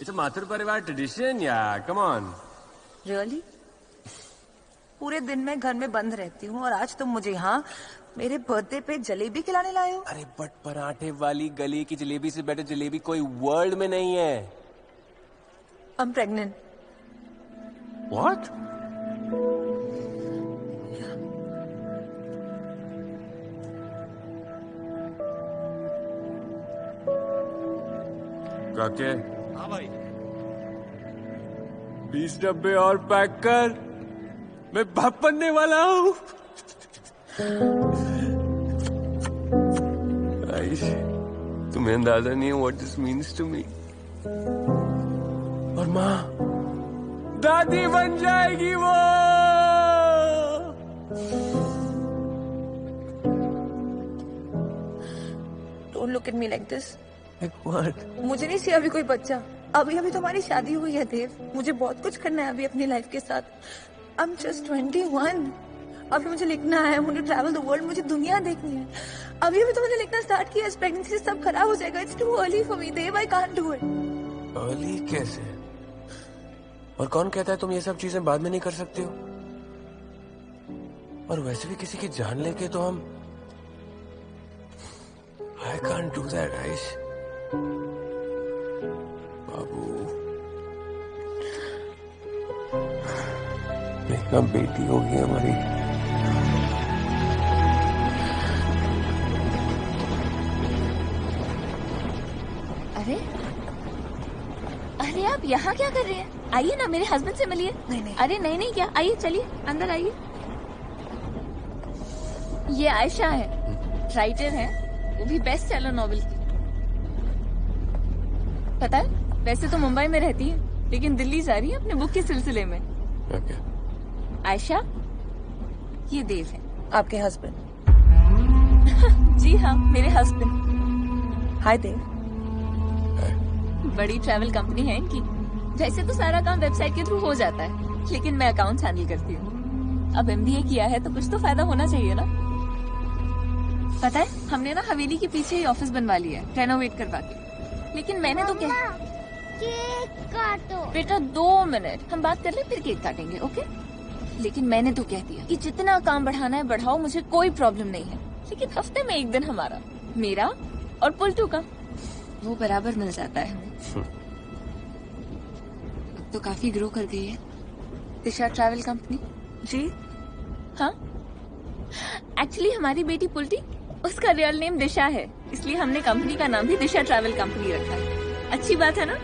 इट्स अ माथुर परिवार ट्रेडिशन यार, कम ऑन। Really? पूरे दिन मैं घर में बंद रहती हूँ और आज तुम मुझे यहाँ मेरे बर्थडे पे जलेबी खिलाने लाए हो? अरे बट पराठे वाली गली की जलेबी से बेटर जलेबी कोई वर्ल्ड में नहीं है। I'm pregnant. What? काके? हाँ भाई। 20 डब्बे और पैक कर, मैं बाप बनने वाला हूँ। आइश, तुम्हें अंदाजा नहीं है what this means to me. और माँ दादी बन जाएगी वो। Don't look at me like this. Like what? मुझे नहीं चाहिए अभी कोई बच्चा। अभी अभी तुम्हारी शादी हुई है देव। मुझे बहुत कुछ करना है अभी अपनी लाइफ के साथ। I'm just 21. अभी मुझे लिखना है, मुझे ट्रैवल द वर्ल्ड, मुझे दुनिया देखनी है। अभी अभी तो मैंने लिखना स्टार्ट किया, इस प्रेगनेंसी से सब खराब हो जाएगा। It's too early for me, Dev. I can't do it. Early कैसे? और कौन कहता है तुम ये सब चीजें बाद में नहीं कर सकते हो? और वैसे भी किसी की जान लेके तो हम I can't do that, Aish. बाबू, इतना बेटी होगी हमारी। अरे अरे, आप यहाँ क्या कर रहे हैं? आइए ना, मेरे हस्बैंड से मिलिए। नहीं। अरे नहीं क्या, आइए, चलिए अंदर आइए। ये आयशा है, राइटर है, वो भी बेस्ट सेलर नॉवेल की। पता है, वैसे तो मुंबई में रहती है, लेकिन दिल्ली जा रही है अपने बुक के सिलसिले में। Okay. आयशा, ये देव है। आपके हस्बैंड? जी हाँ, मेरे हस्बैंड। हाय देव। बड़ी ट्रैवल कंपनी है इनकी। वैसे तो सारा काम वेबसाइट के थ्रू हो जाता है, लेकिन मैं अकाउंट्स हैंडल करती हूँ। अब MBA किया है तो कुछ तो फायदा होना चाहिए ना। पता है, हमने ना हवेली के पीछे ही ऑफिस बनवा लिया है, रेनोवेट करवा के। लेकिन मैंने तो क्या, केक काटो। बेटा 2 मिनट, हम बात कर ले फिर केक काटेंगे, ओके? लेकिन मैंने तो कह दिया कि जितना काम बढ़ाना है बढ़ाओ, मुझे कोई प्रॉब्लम नहीं है। लेकिन हफ्ते में एक दिन हमारा, मेरा और पुल्टू का, वो बराबर मिल जाता है हमें। अब तो काफी ग्रो कर गई है दिशा ट्रैवल कंपनी। जी हाँ, एक्चुअली हमारी बेटी पुल्टी, उसका रियल नेम दिशा है, इसलिए हमने कंपनी का नाम भी दिशा ट्रैवल कंपनी रखा है। अच्छी बात है ना?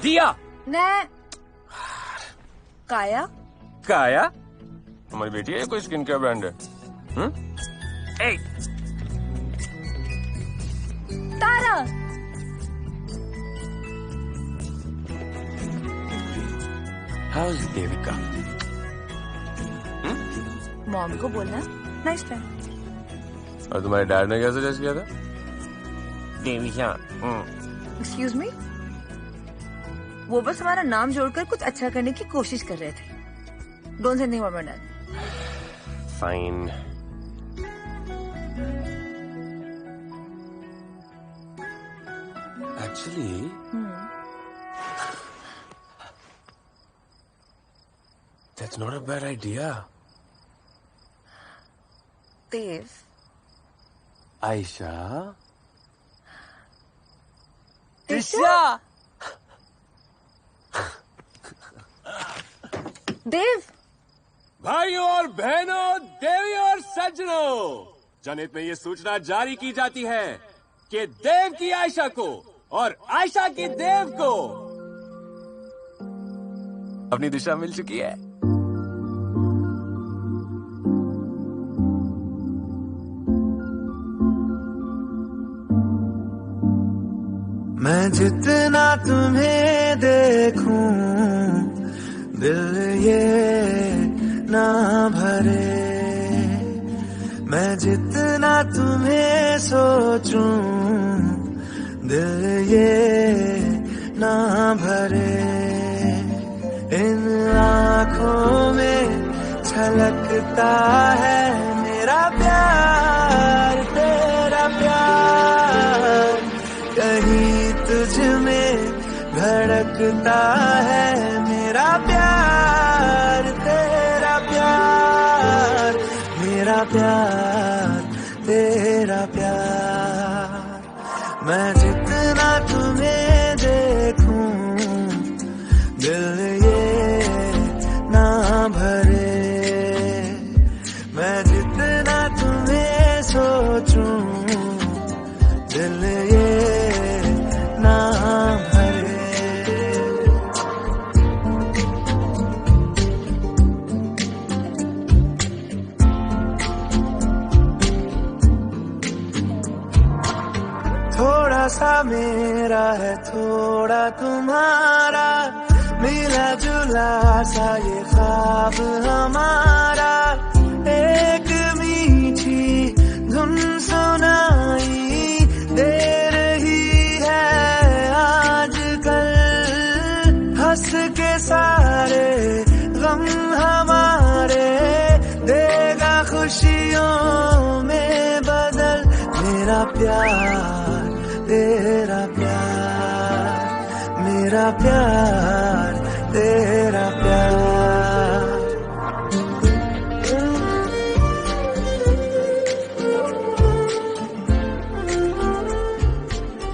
दिया, मैं काया? काया? तुम्हारी बेटी है, कोई स्किन केयर ब्रांड है? ए! तारा। How's देविका? मॉम को बोलना नाइस ट्राई। और तुम्हारे डैड ने क्या सजेस्ट किया था? देविका। एक्सक्यूज मी, वो बस हमारा नाम जोड़कर कुछ अच्छा करने की कोशिश कर रहे थे। Don't say anything about my dad. Fine. Actually that's not a bad idea. देव। आयशा। दिशा। देव। भाइयों और बहनों, देवी और सज्जनों, जनहित में ये सूचना जारी की जाती है कि देव की आयशा को और आयशा की देव को अपनी दिशा मिल चुकी है। मैं जितना तुम्हें देखूं दिल ये ना भरे, मैं जितना तुम्हें सोचूं दिल ये ना भरे। इन आँखों में छलकता है मेरा प्यार, तेरा प्यार, कहीं तुझ में धड़कता है मेरा प्यार, तेरा प्यार, मेरा प्यार, तेरा प्यार। मैं जितना तुम्हें देखूं दिल ये ना भरे, मैं जितना तुम्हें सोचूं दिल ये ना भरे। थोड़ा सा मेरा है थोड़ा तुम्हारा, मिला जुला सा ये ख्वाब हमारा, एक मीठी धुन सुनाई दे रही है आजकल, हंस के सारे गम हमारे देगा खुशियों में बदल। मेरा प्यार, तेरा प्यार, मेरा प्यार, तेरा प्यार।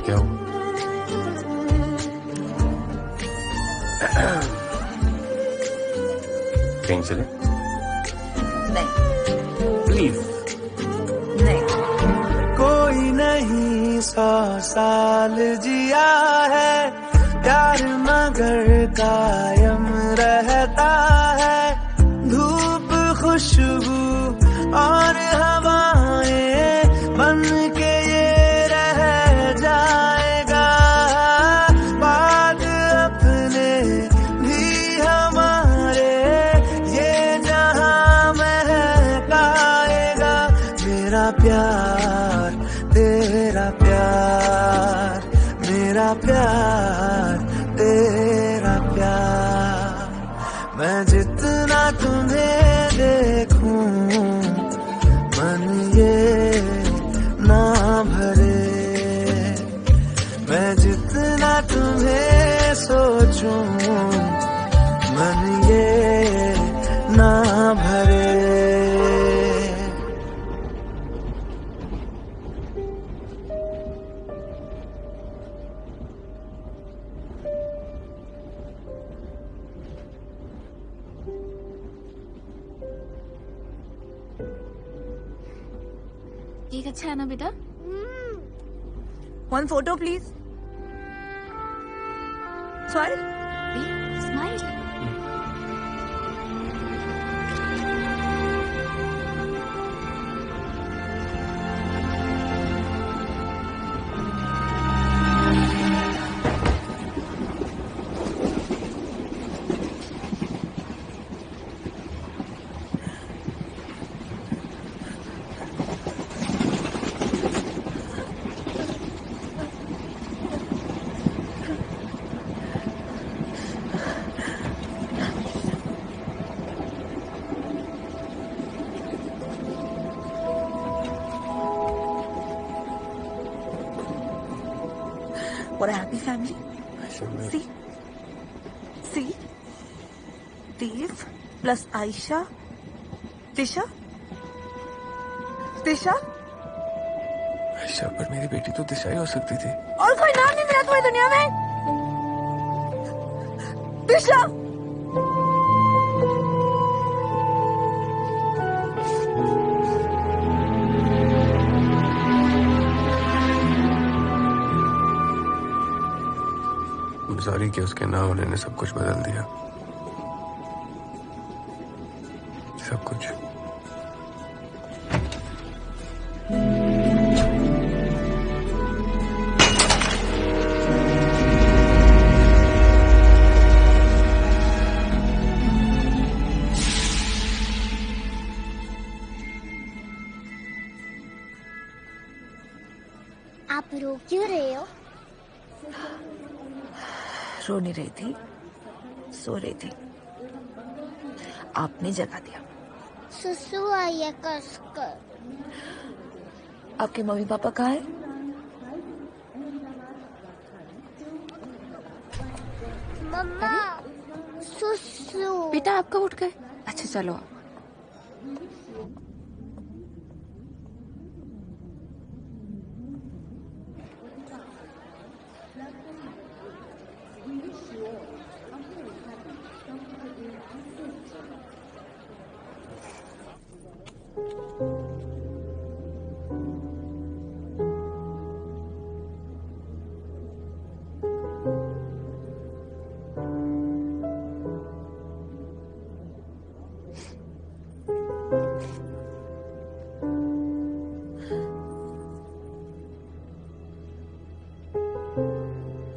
क्या हो? कहीं चले? नहीं। प्लीज। नहीं। कोई नहीं 100 साल जिया है, प्यार मगर कायम रहता है, धूप खुशबू और हवाएं बन के ये रह जाएगा, बाद अपने भी हमारे ये जहां महकाएगा। मेरा प्यार, तेरा प्यार, मेरा प्यार, तेरा प्यार। मैं जितना तुम्हें देखूं मन ये ना भरे, मैं जितना तुम्हें सोचूं मन ये ना भरे। केक अच्छा है ना बेटा? One photo please. Smile. Smile. For a happy family. See, Dave plus Aisha, Tisha. Ayesha, पर मेरी बेटी तो दिशा ही हो सकती थी। और कोई नाम नहीं मिला तुम्हें दुनिया में? दिशा। सॉरी कि उसके ना होने ने सब कुछ बदल दिया, सब कुछ। आप रो क्यों रहे हो? रो नहीं रही थी, सो रही थी। आपने जगा दिया। सुसु आई है कसकर। आपके मम्मी पापा कहाँ हैं? मम्मा, सुसु। बेटा आप कब उठ गए? अच्छा चलो।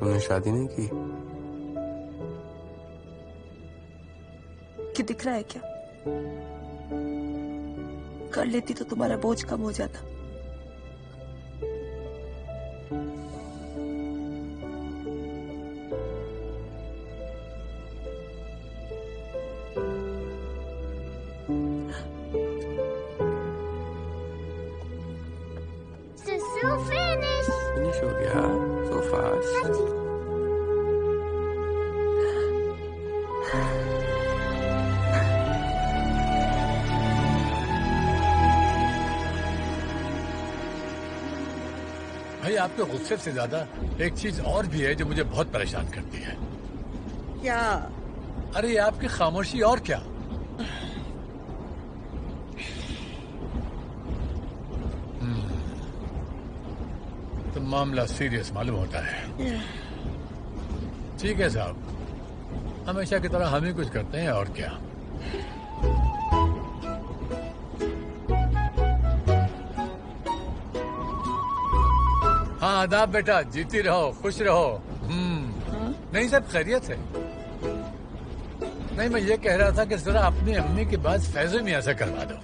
तुमने शादी नहीं की? कि दिख रहा है क्या? कर लेती तो तुम्हारा बोझ कम हो जाता। सुसु फिनिश हो गया, so fast। भाई आपके गुस्से से ज्यादा एक चीज और भी है जो मुझे बहुत परेशान करती है। क्या? अरे आपकी खामोशी और क्या। तो मामला सीरियस मालूम होता है। ठीक है साहब, हमेशा की तरह हम ही कुछ करते हैं और क्या। हाँ आदाब बेटा, जीती रहो, खुश रहो। नहीं सब खैरियत है। नहीं मैं ये कह रहा था कि जरा अपनी अम्मी के बाद फैज़ल मियां से करवा दो।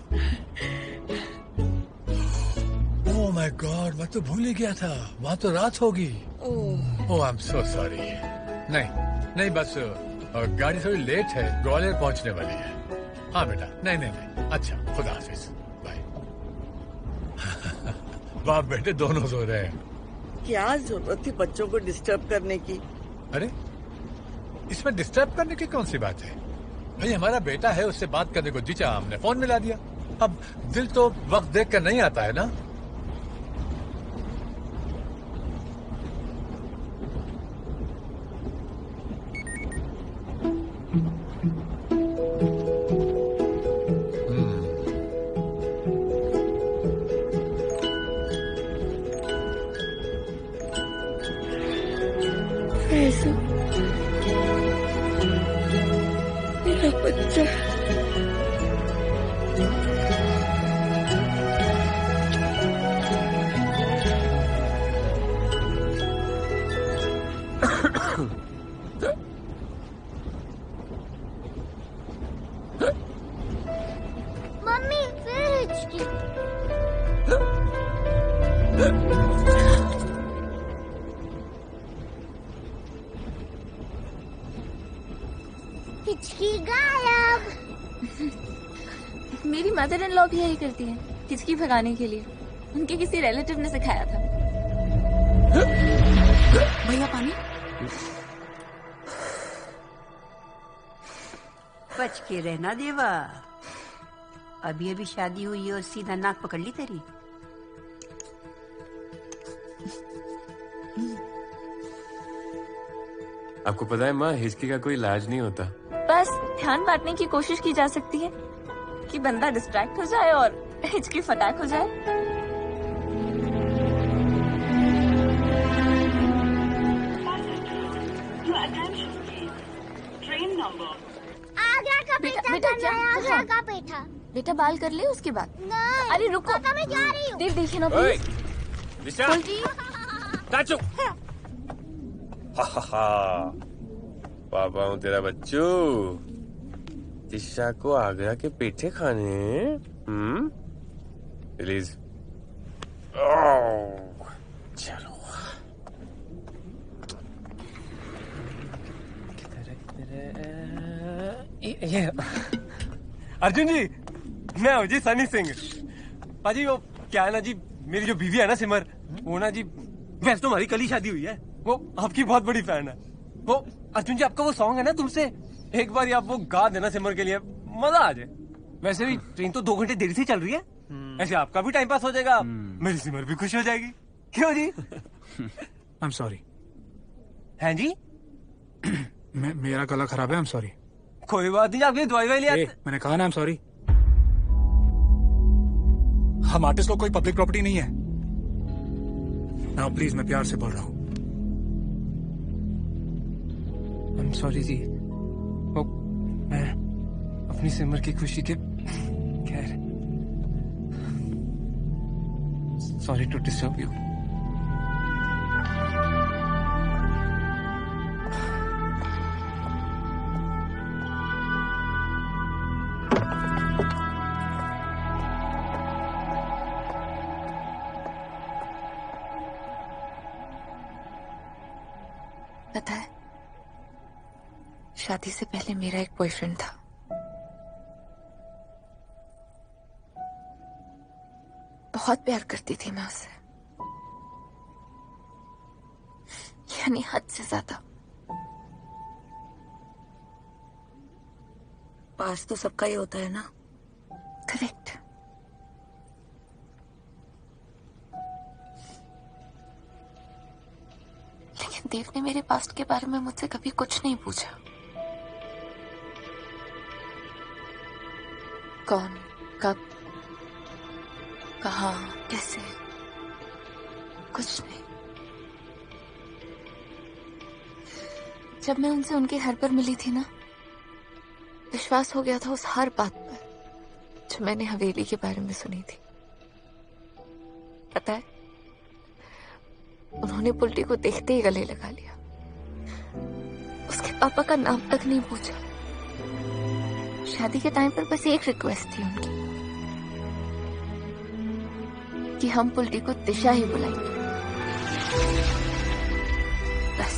ओह माय गॉड, मैं तो भूल ही गया था, वहाँ तो रात होगी। ओह आई एम सो सॉरी। नहीं बस गाड़ी थोड़ी लेट है, ग्वालियर पहुंचने वाली है। हाँ बेटा, नहीं। अच्छा, खुदा हाफिज, बाय। बाप बेटे दोनों सो रहे हैं। क्या जरूरत थी बच्चों को डिस्टर्ब करने की? अरे इसमें डिस्टर्ब करने की कौन सी बात है? भाई हमारा बेटा है, उससे बात करने को जी चाहा हमने फोन मिला दिया। अब दिल तो वक्त देख कर नहीं आता है ना। मेरा बच्चा। मम्मी फिर हिचकी। हिचकी गायब। मेरी मदर इन लॉ भी यही करती है, हिचकी भगाने के लिए। उनके किसी रिलेटिव ने सिखाया था। भैया पानी। बच के रहना देवा, अभी अभी शादी हुई और सीधा नाक पकड़ ली तेरी। आपको पता है माँ, हिचकी का कोई इलाज नहीं होता। बस ध्यान बांटने की कोशिश की जा सकती है कि बंदा डिस्ट्रैक्ट हो जाए और हिचकी फटाक हो जाए। बेटा क्या? आगरा का पेठा। बेटा बाल कर ले उसके बाद। नहीं। अरे रुको, पापा मैं जा रही हूँ। देख देखिए ना प्लीज। पापा हूँ तेरा बच्चू। दिशा को आगरा के पेठे खाने। प्लीज। चलो। ये अर्जुन जी, मैं हूँ जी सनी सिंह। पाजी वो क्या है ना जी, मेरी जो बीवी है ना सिमर, वो ना जी, वैसे तो हमारी कल ही शादी हुई है, वो आपकी बहुत बड़ी फैन है। वो अर्जुन जी आपका वो सॉन्ग है ना तुमसे, एक बार आप वो गा देना सिमर के लिए, मजा आ जाए। वैसे भी ट्रेन तो 2 घंटे देरी से चल रही है, ऐसे आपका भी टाइम पास हो जाएगा, मेरी सिमर भी खुश हो जाएगी। क्यों जी? आई एम सॉरी। हैं जी? मेरा गला खराब है, आई एम सॉरी। कोई बात नहीं, आपकी दवाई वाई लिया। मैंने कहा ना आई एम सॉरी। हम आर्टिस्ट लोग कोई पब्लिक प्रॉपर्टी नहीं है। नाउ प्लीज, मैं प्यार से बोल रहा हूँ। आई एम सॉरी जी, वो मैं अपनी सिमर की खुशी के खैर, सॉरी टू डिस्टर्ब यू। पता है, शादी से पहले मेरा एक बॉयफ्रेंड था। बहुत प्यार करती थी मैं उससे, यानी हद से ज्यादा। पास तो सबका ही होता है ना। करेक्ट। लेकिन देव ने मेरे पास्ट के बारे में मुझसे कभी कुछ नहीं पूछा। कौन, कब, कहाँ, कैसे, कुछ नहीं। जब मैं उनसे उनके घर पर मिली थी ना, विश्वास हो गया था उस हर बात पर जो मैंने हवेली के बारे में सुनी थी। पता है, उन्होंने पुल्टी को देखते ही गले लगा लिया। उसके पापा का नाम तक नहीं पूछा। शादी के टाइम पर बस एक रिक्वेस्ट थी उनकी कि हम पुल्टी को दिशा ही बुलाएंगे, बस।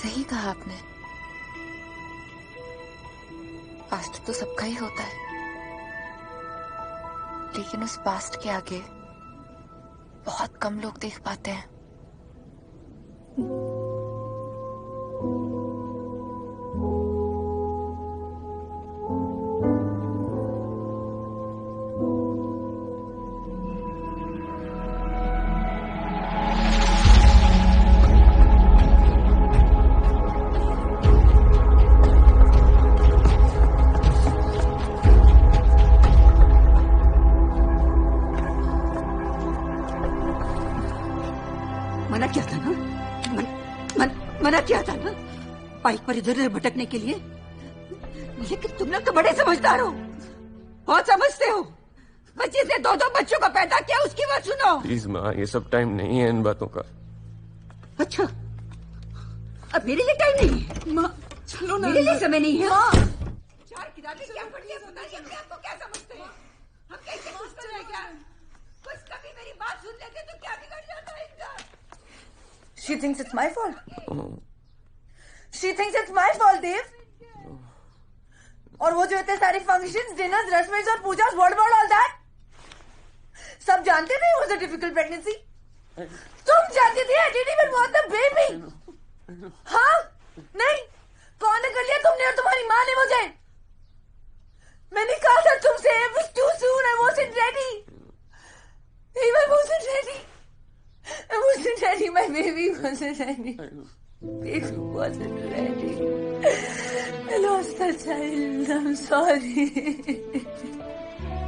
सही कहा आपने, पास्ट तो सबका ही होता है, लेकिन उस पास्ट के आगे बहुत कम लोग देख पाते हैं। मना किया था ना बाइक पर इधर उधर भटकने के लिए, लेकिन तुम लोग तो बड़े समझदार हो, बहुत समझते हो। बच्चे से 2-2 बच्चों को पैदा किया, उसकी बात सुनो। प्लीज माँ, ये सब टाइम नहीं है इन बातों का। अच्छा, अब मेरे लिए टाइम नहीं है? माँ चलो ना, मेरे लिए समय नहीं है। माँ 4 किताबें क्या पढ़ी है, पता नहीं अपने आप को क्या समझते हैं। हम कैसे दुश्मन है क्या? बस कभी मेरी बात सुन लेते तो क्या बिगड़ जाता है इनका? She thinks it's my fault. She thinks it's my fault, Dave. और वो जो इतने सारे functions, dinners, restaurants और पूजा, what about all that? सब जानते थे it was a difficult pregnancy. तुम जानते थे I didn't even want the baby. हाँ? नहीं? कौन ने कर लिया, तुमने और तुम्हारी माँ ने मुझे? मैंने कहा था तुमसे it was too soon. I wasn't ready. I wasn't ready. I wasn't ready. My baby wasn't ready. Baby wasn't ready. I lost the child. I'm sorry.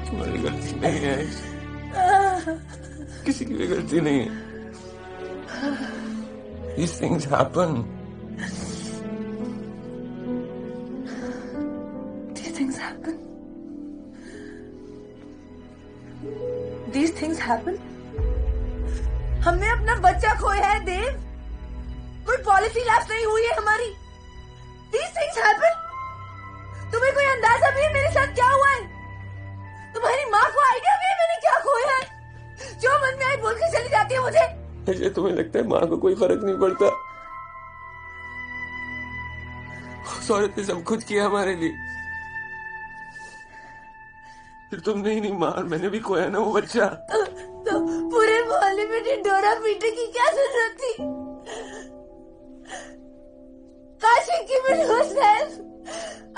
तुम्हारी गलती नहीं है, किसी की भी गलती नहीं है. These things happen. These things happen. These things happen. हमने अपना बच्चा खोया है देव. कोई पॉलिसी लैप्स नहीं हुई है हमारी. These things happen. तुम्हें कोई अंदाजा भी है मेरे साथ क्या हुआ है? तुम्हारी माँ को आइडिया भी है मैंने क्या खोया है? जो मन में आई बोल के चली जाती है मुझे. मुझे तुम्हें लगता है माँ को कोई फर्क नहीं पड़ता? उस औरत ने सब कुछ किया हमारे लिए. फिर तुमने ही नहीं माँ, मैंने भी खोया ना वो बच्चा. तो पूरे मोहल्ले में ढिंढोरा पीटने की क्या जरूरत थी? काशी की हुसैन,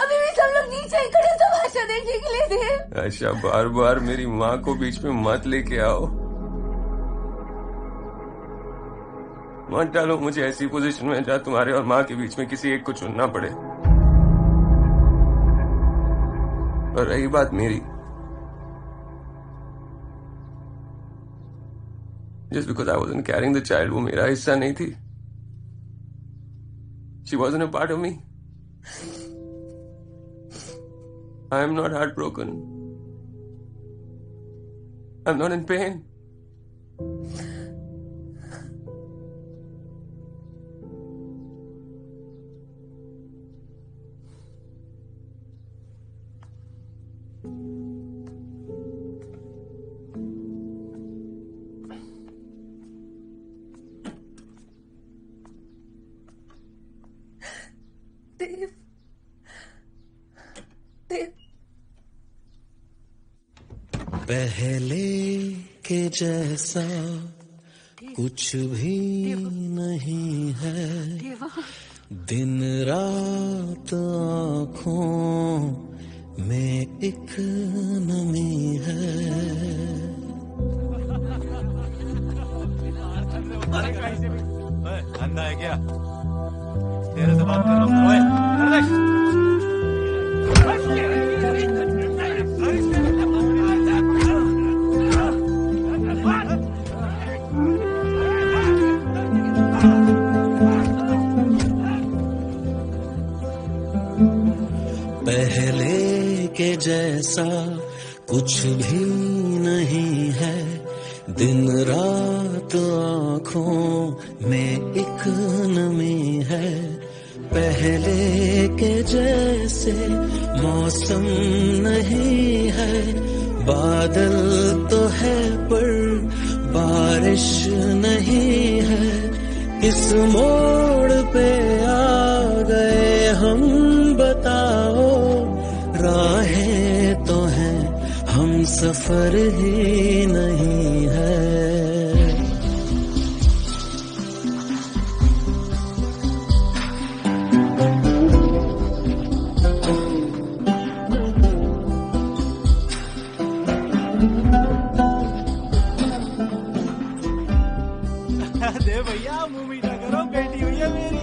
अभी भी सब लोग नीचे ही खड़े तमाशा देखने के लिए थे. आयशा, बार बार मेरी माँ को बीच में मत लेके आओ. मत डालो मुझे ऐसी पोजीशन में जहाँ तुम्हारे और माँ के बीच में किसी एक को चुनना पड़े. और रही बात मेरी, just because I wasn't carrying the child, वो मेरा हिस्सा नहीं थी. She wasn't a part of me. I am not heartbroken. I'm not in pain. देव, देव. पहले के जैसा कुछ भी नहीं है. दिन रात आँखों में एक नमी है. अंधा है क्या? तेरे से बात कर रहा हूँ. पहले के जैसा कुछ भी नहीं है. दिन रात आँखों में एक नमी है. पहले के जैसे मौसम नहीं है. बादल तो है पर बारिश नहीं है. इस मोड़ पे आ गए हम, बताओ राहें तो हैं, हम सफर ही नहीं है. दे भैया, मुंह मीठा करो, बेटी हुई है मेरी.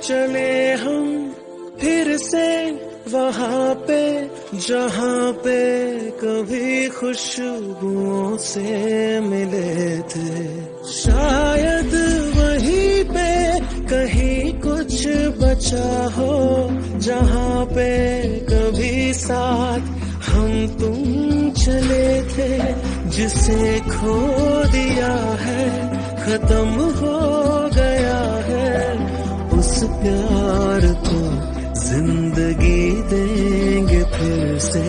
चले हम फिर से वहाँ पे जहाँ पे कभी खुशबुओं से मिले थे. शायद वहीं पे कहीं कुछ बचा हो जहाँ पे कभी साथ हम तुम चले थे. जिसे खो दिया है खत्म हो गया है. उस प्यार को जिंदगी देंगे फिर से.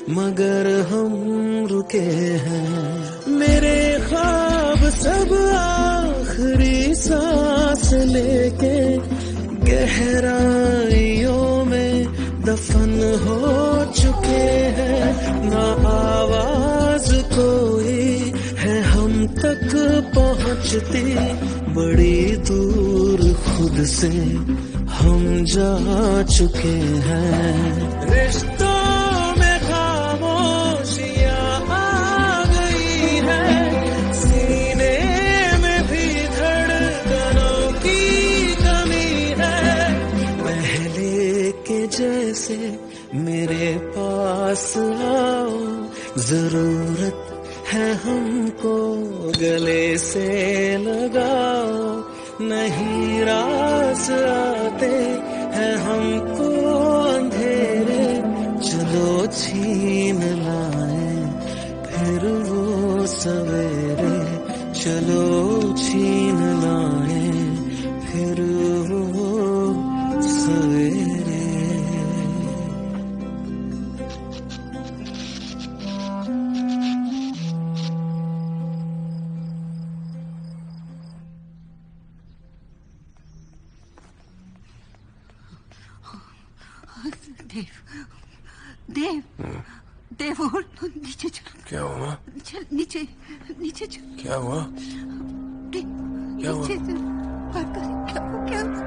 मगर हम रुके हैं। मेरे ख्वाब सब आखिरी सांस लेके गहराइयों में दफन हो चुके हैं। ना आवाज कोई है हम तक पहुंचती, बड़ी दूर खुद से हम जा चुके हैं। रिश्तों में खामोशियां आ गई है, सीने में भी धड़कनों की कमी है। पहले के जैसे मेरे पास आओ, जरूरत है हमको गले से लगाओ। नहीं रास आते हैं हमको अंधेरे, चलो छीन लाए फिर वो सवेरे। चलो छीन लाए फिर वो सवेरे। देव, देव और नीचे चल। क्या हुआ? चल नीचे, नीचे चल। क्या हुआ? क्या हुआ? नीचे चल। क्या हुआ? क्या हुआ?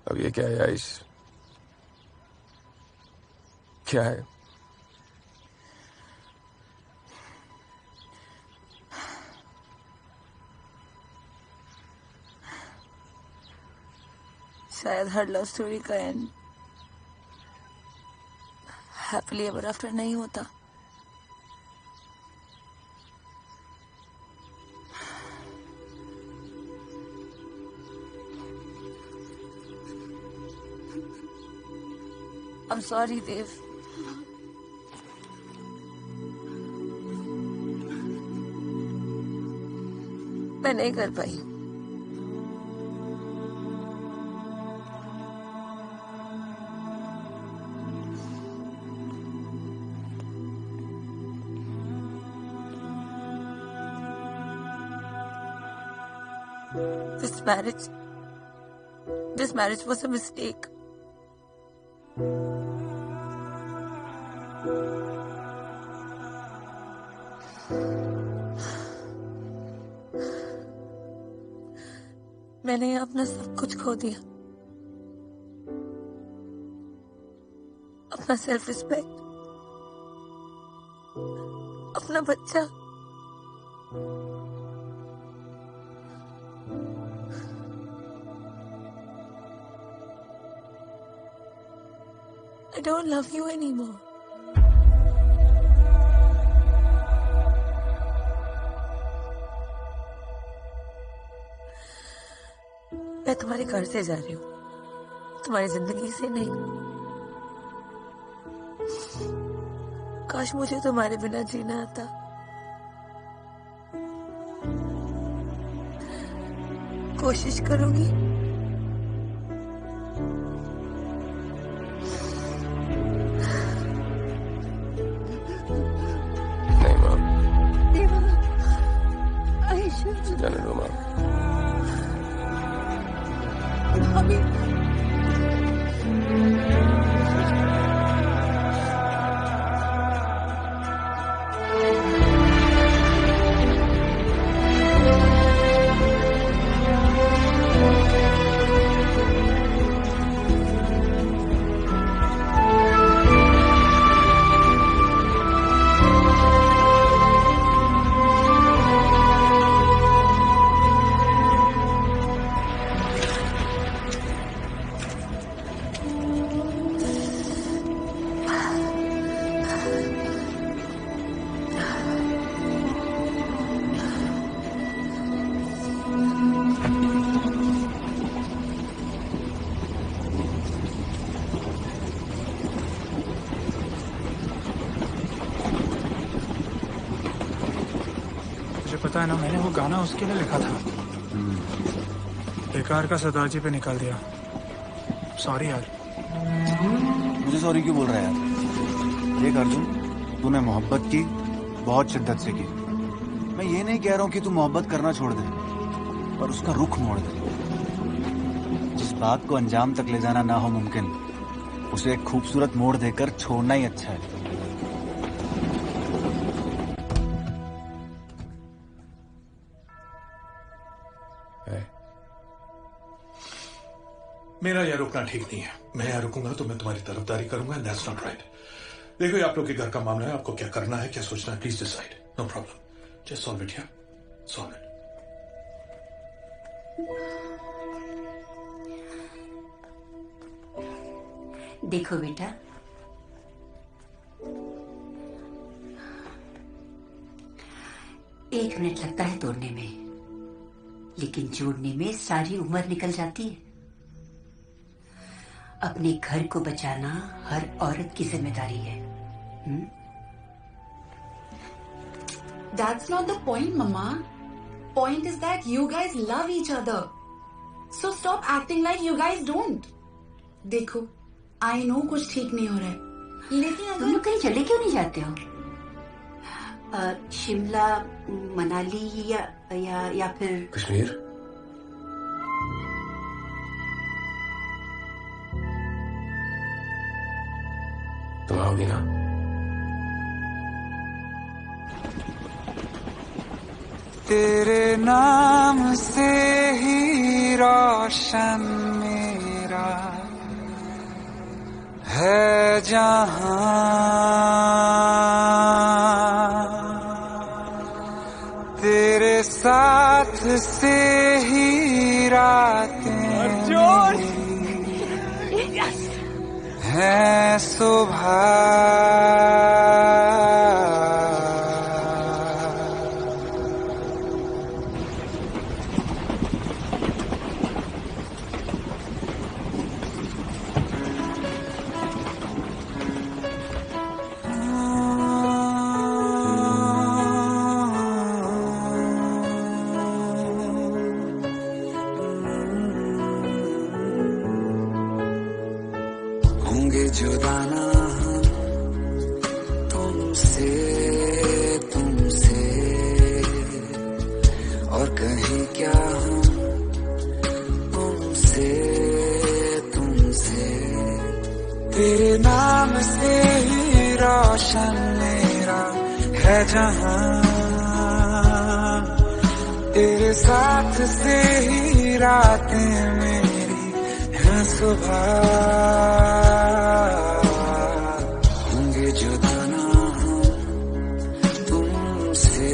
अब ये क्या है आइश? क्या है? शायद हर लव स्टोरी का एंड हैप्पीली एवर आफ्टर नहीं होता। I'm sorry, Dev. मैं नहीं कर पाई। This marriage was a mistake. मैंने अपना सब कुछ खो दिया, अपना सेल्फ रिस्पेक्ट, अपना बच्चा। I don't love you anymore. मैं तुम्हारे घर से जा रही हूँ, तुम्हारी जिंदगी से नहीं। काश मुझे तुम्हारे बिना जीना आता। कोशिश करूंगी। नहीं माँ, आयशा, जाने दो माँ। पता है ना, मैंने वो गाना उसके लिए लिखा था। बेकार का सरदार जी पे निकाल दिया। सॉरी यार। मुझे सॉरी क्यों बोल रहा है यार? देख अर्जुन, तूने मोहब्बत की, बहुत शिद्दत से की। मैं ये नहीं कह रहा हूँ कि तू मोहब्बत करना छोड़ दे, पर उसका रुख मोड़ दे। जिस बात को अंजाम तक ले जाना ना हो मुमकिन, उसे एक खूबसूरत मोड़ देकर छोड़ना ही अच्छा है। मेरा यहाँ रुकना ठीक नहीं है। मैं यहाँ रुकूंगा तो मैं तुम्हारी तरफदारी करूंगा, एंड दैट्स नॉट राइट। देखो ये आप लोग के घर का मामला है, आपको क्या करना है, क्या सोचना है, please decide. No problem, just solve it here, solve it. देखो बेटा, एक मिनट लगता है तोड़ने में, लेकिन जोड़ने में सारी उम्र निकल जाती है। अपने घर को बचाना हर औरत की जिम्मेदारी है। That's not the point, Mama. Point is that you guys love each other. So stop acting like you guys don't. देखो, I know कुछ ठीक नहीं हो रहा है, लेकिन अगर तुम लोग कहीं चले क्यों नहीं जाते हो? शिमला, मनाली या फिर कश्मीर? तुम आओगी ना? तेरे नाम से ही रोशन मेरा है जहां, तेरे साथ से ही रातें है सुबह। होंगे जुदा ना हम तुमसे, तुमसे, और कहीं क्या हम तुमसे, तुमसे। तेरे नाम से ही रोशन मेरा है जहां, तेरे साथ से ही रातें मेरी हैं सुबह। होंगे जुदा ना हम तुमसे,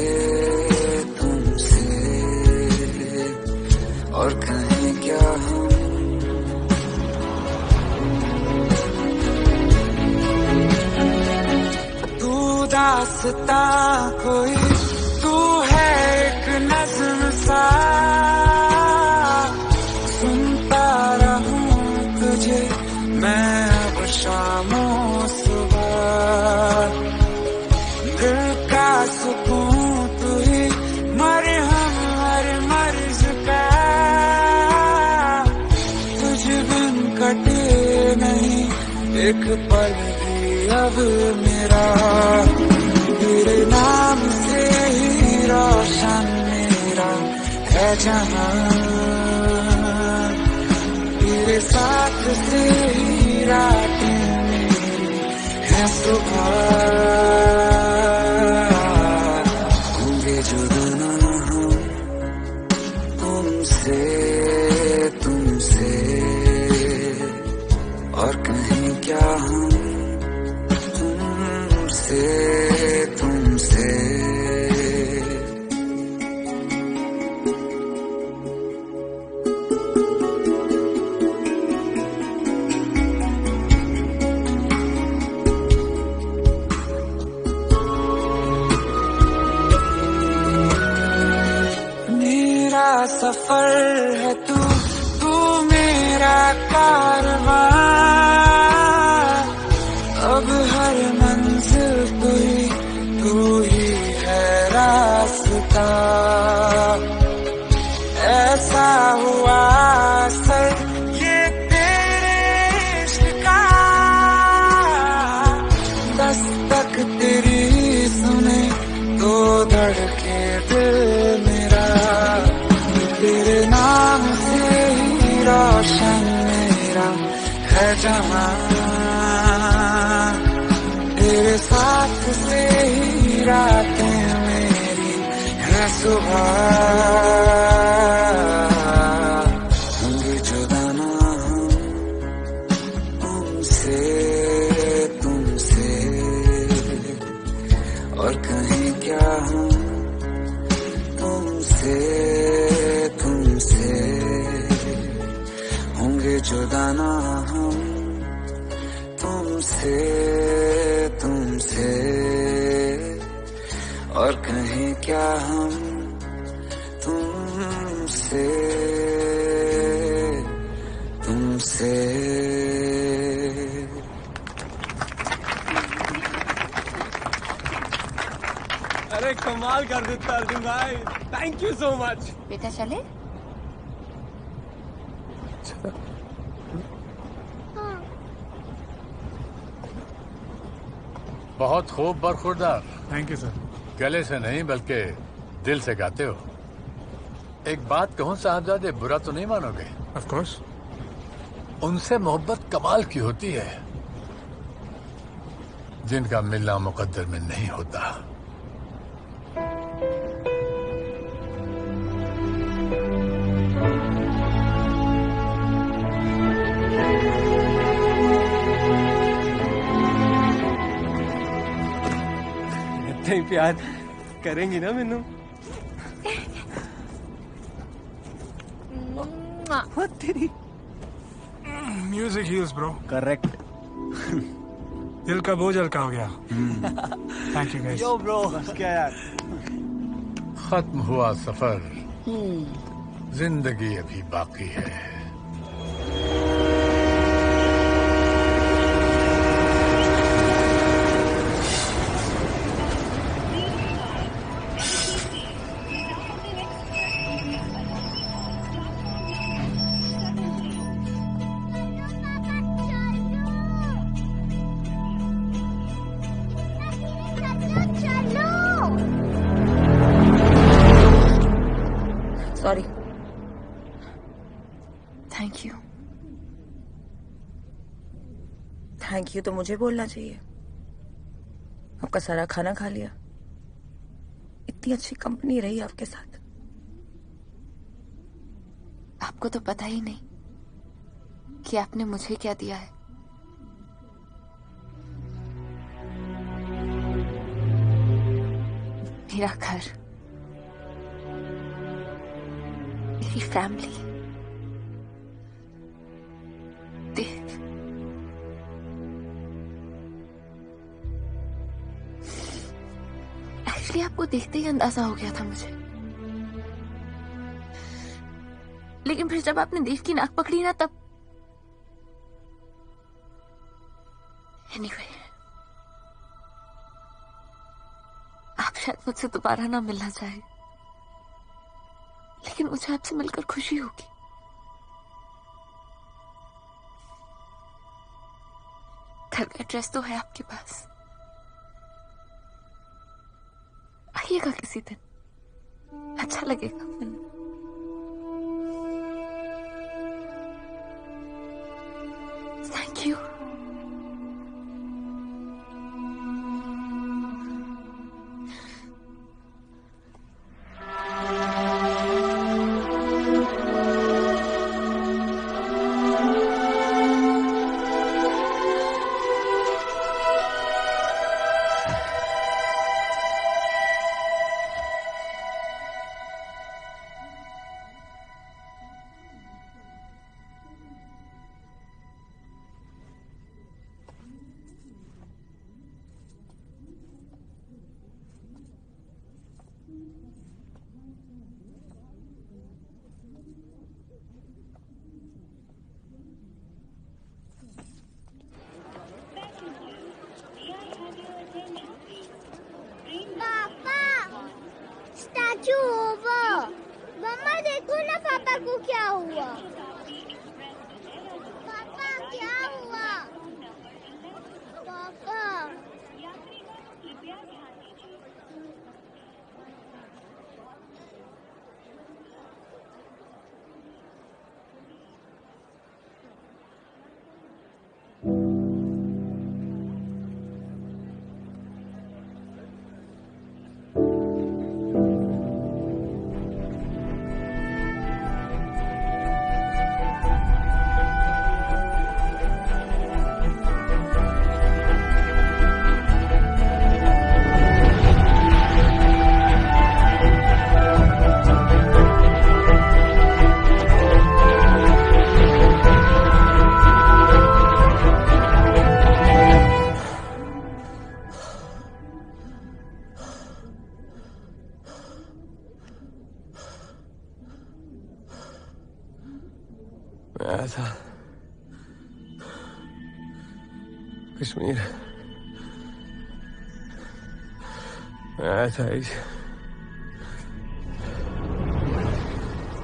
तुमसे, और कहीं क्या हम। तू दास्ता कोई, तू है एक नज़्म सा, सुनता रहूं तुझे मैं अब शामों सुबह। दिल का सुकून तू ही, मरहम हर मर्ज का, तुझ बिन कटे नहीं एक पल भी अब मेरा। तेरे नाम से ही रोशन मेरा है जहां, तेरे साथ से ही रातें मेरी हैं सुबह। होंगे जुदा ना हम तुमसे, तुमसे, और कहीं क्या हम तुमसे, तुमसे। मेरा सफर है तू, तू मेरा कारवां, अब हर मंजिल तू ही है रास्ता। रातें मेरी है सुबह, होंगे जुदा ना हम उनसे तुमसे, और कहीं क्या हम तुमसे होंगे जुदा ना हम तुमसे और कहीं क्या हम तुमसे अरे कमाल कर देता अर्जुन भाई, थैंक यू सो मच। बेटा चले? बहुत खूब बरखुरदार। Thank you sir. गले से नहीं बल्कि दिल से गाते हो। एक बात कहूं साहबजादे, बुरा तो नहीं मानोगे? Of course. उनसे मोहब्बत कमाल की होती है जिनका मिलना मुकद्दर में नहीं होता। इतना प्यार करेंगी ना मैनू? तेरी म्यूजिक हील्स ब्रो। करेक्ट। दिल का बोझ हल्का हो गया। Thank you guys. Yo bro, क्या यार। खत्म हुआ सफर, जिंदगी अभी बाकी है। सॉरी। थैंक यू तो मुझे बोलना चाहिए। आपका सारा खाना खा लिया, इतनी अच्छी कंपनी रही आपके साथ। आपको तो पता ही नहीं कि आपने मुझे क्या दिया है। मेरा घर, मेरी फैमिली, देव। एक्चुअली आपको देखते ही अंदाजा हो गया था मुझे, लेकिन फिर जब आपने देव की नाक पकड़ी ना तब एनीवे, आप शायद मुझसे दोबारा ना मिलना चाहे, लेकिन मुझे आपसे मिलकर खुशी होगी। घर का एड्रेस तो है आपके पास, आइएगा किसी दिन, अच्छा लगेगा। Thank you. आया था कश्मीर, मैं आया था आयशा।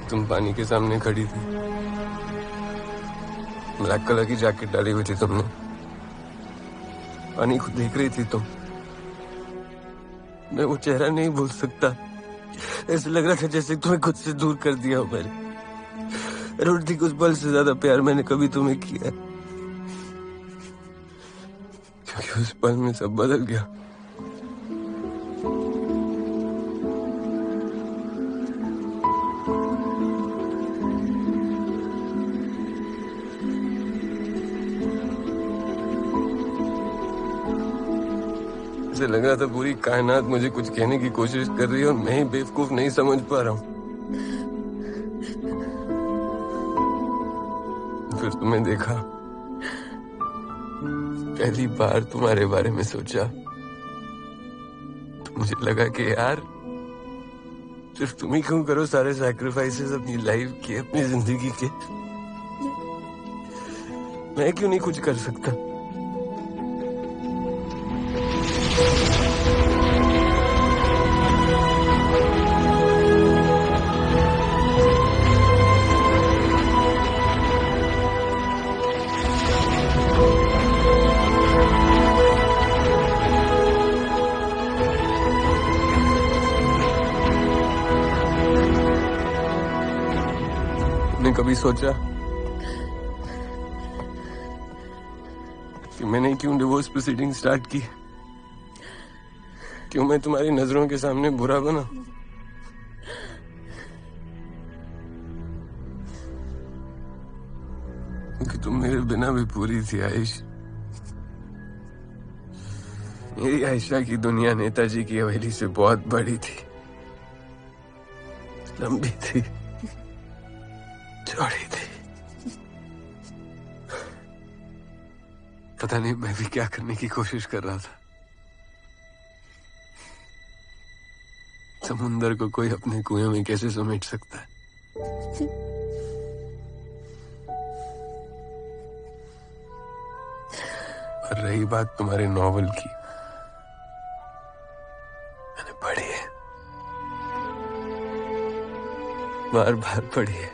तुम पानी के सामने खड़ी थी, ब्लैक कलर की जैकेट डाली हुई थी तुमने, पानी को देख रही थी तुम। मैं वो चेहरा नहीं भूल सकता, ऐसे लग रहा था जैसे तुम्हें खुद से दूर कर दिया हो मैंने। I don't think उस पल से ज्यादा प्यार मैंने कभी तुम्हें किया, क्योंकि उस पल में सब बदल गया। ऐसे लग रहा था पूरी कायनात मुझे कुछ कहने की कोशिश कर रही है और मैं ही बेवकूफ नहीं समझ पा रहा हूँ। फिर तुम्हें देखा, पहली बार तुम्हारे बारे में सोचा तो मुझे लगा कि यार सिर्फ तुम ही क्यों करो सारे सैक्रिफाइसेस अपनी लाइफ के, अपनी जिंदगी के। मैं क्यों नहीं कुछ कर सकता? कभी सोचा कि मैंने क्यों डिवोर्स प्रोसीडिंग स्टार्ट की? क्यों मैं तुम्हारी नजरों के सामने बुरा बना? क्योंकि तुम मेरे बिना भी पूरी थी आयश। मेरी आयशा की दुनिया नेताजी की हवेली से बहुत बड़ी थी, लंबी थी, चौड़ी थी। पता नहीं मैं भी क्या करने की कोशिश कर रहा था। समुंदर को कोई अपने कुएं में कैसे समेट सकता है? और रही बात तुम्हारे नॉवल की, मैंने पढ़ी है, बार बार पढ़ी है।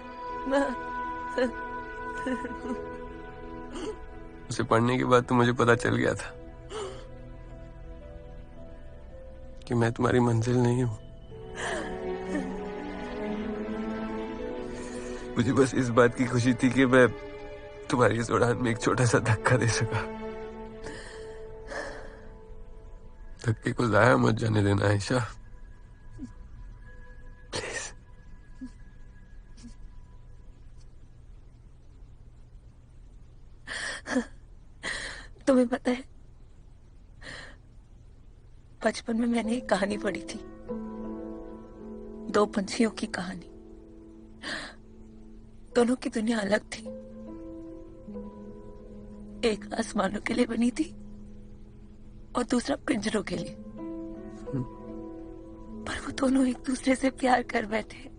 उसे पढ़ने के बाद तो मुझे पता चल गया था कि मैं तुम्हारी मंजिल नहीं हूं। मुझे बस इस बात की खुशी थी कि मैं तुम्हारी इस उड़ान में एक छोटा सा धक्का दे सका। धक्के को जाया मत जाने देना आयशा, प्लीज। तुम्हें पता है, बचपन में मैंने एक कहानी पढ़ी थी, दो पंछियों की कहानी। दोनों की दुनिया अलग थी, एक आसमानों के लिए बनी थी और दूसरा पिंजरों के लिए। पर वो दोनों एक दूसरे से प्यार कर बैठे।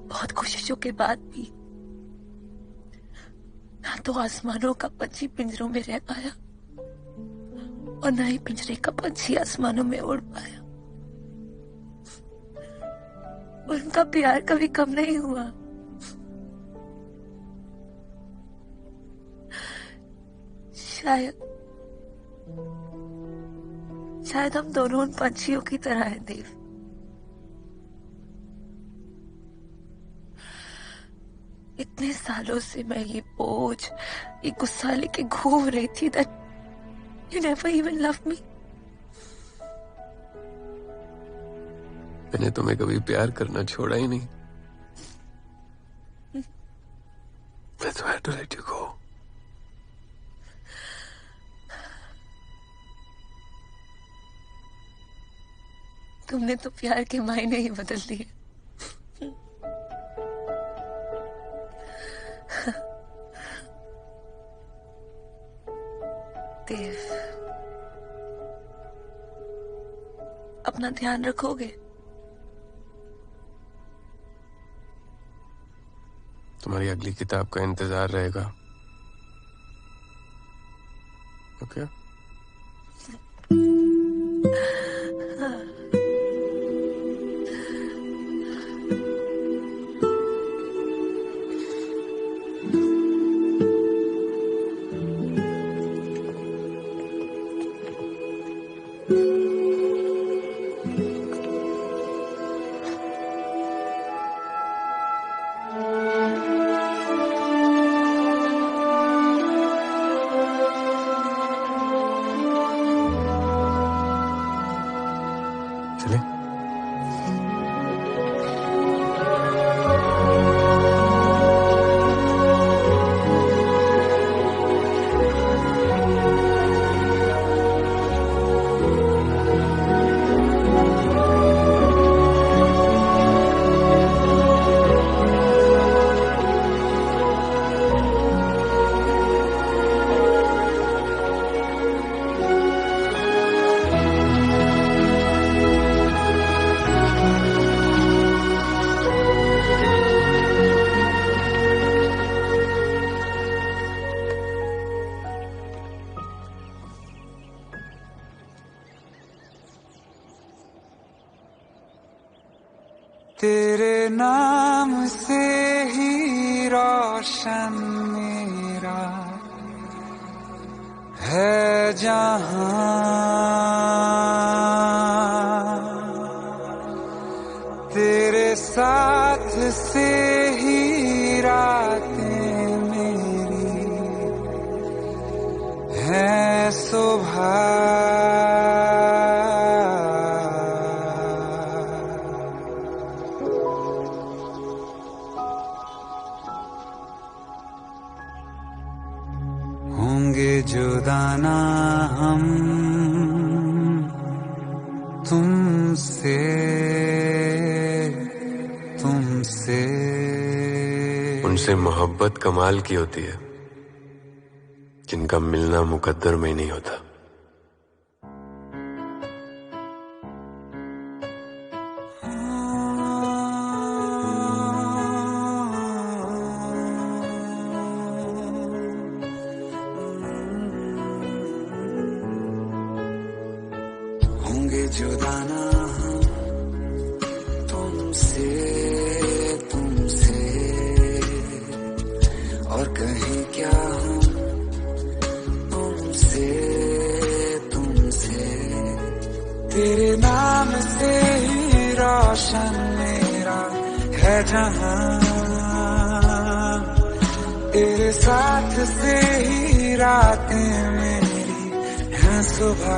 बहुत कोशिशों के बाद भी ना तो आसमानों का पंछी पिंजरों में रह पाया और ना ही पिंजरे का पंछी आसमानों में उड़ पाया। उनका प्यार कभी कम नहीं हुआ। शायद हम दोनों उन पंछियों की तरह हैं देव। इतने सालों से मैं ये बोझ, ये गुस्सा लेके घूम रही थी that you never even loved me। मैंने तुम्हें कभी प्यार करना छोड़ा ही नहीं। That's why I had to let you go। तुमने तो प्यार के मायने ही बदल दिए। देव, अपना ध्यान रखोगे? तुम्हारी अगली किताब का इंतजार रहेगा। ओके? तेरे नाम से ही रोशन मेरा है जहां, तेरे साथ से ही रातें मेरी है सुबह। जुदाना हम तुमसे तुमसे। उनसे मोहब्बत कमाल की होती है जिनका मिलना मुकद्दर में ही नहीं होता। जुदाना तुमसे तुमसे और कहीं क्या हम तुमसे तुमसे। तेरे नाम से ही रोशन मेरा है जहां, तेरे साथ से ही रातें मेरी हैं सुबह।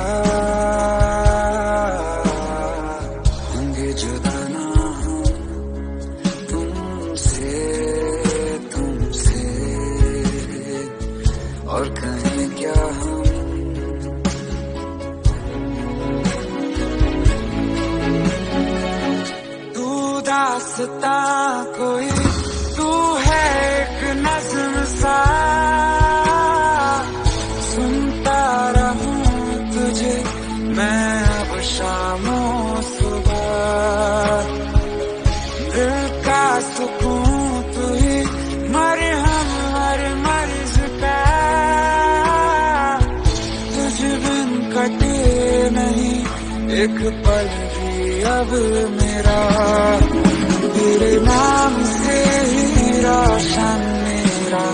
और कहीं क्या हम तू दास्ता कोई, तू है एक नज़्म सा, सुनता रहूं तुझे मैं अब शामों सुबह। दिल का सुकून तू ही मरहम हर मर्ज का, कटे नहीं एक पल भी अब मेरा। तेरे नाम से ही रोशन मेरा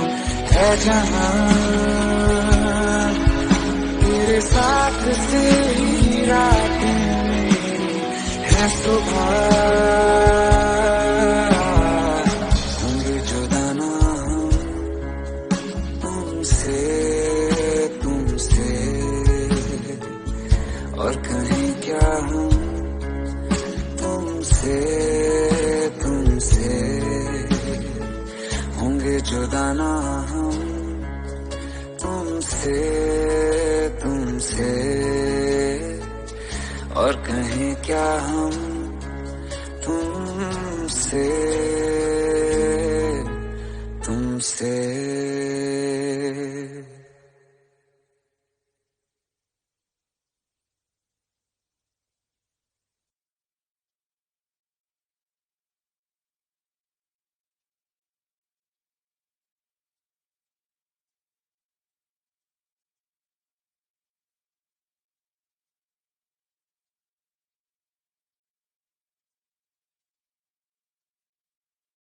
है जहां, तेरे साथ से ही रातें मेरी है सुबह। होंगे जुदाना तुमसे तुमसे और कहीं क्या हम तुमसे तुमसे। होंगे जुदाना हम तुमसे तुमसे और कहीं क्या हम तुमसे।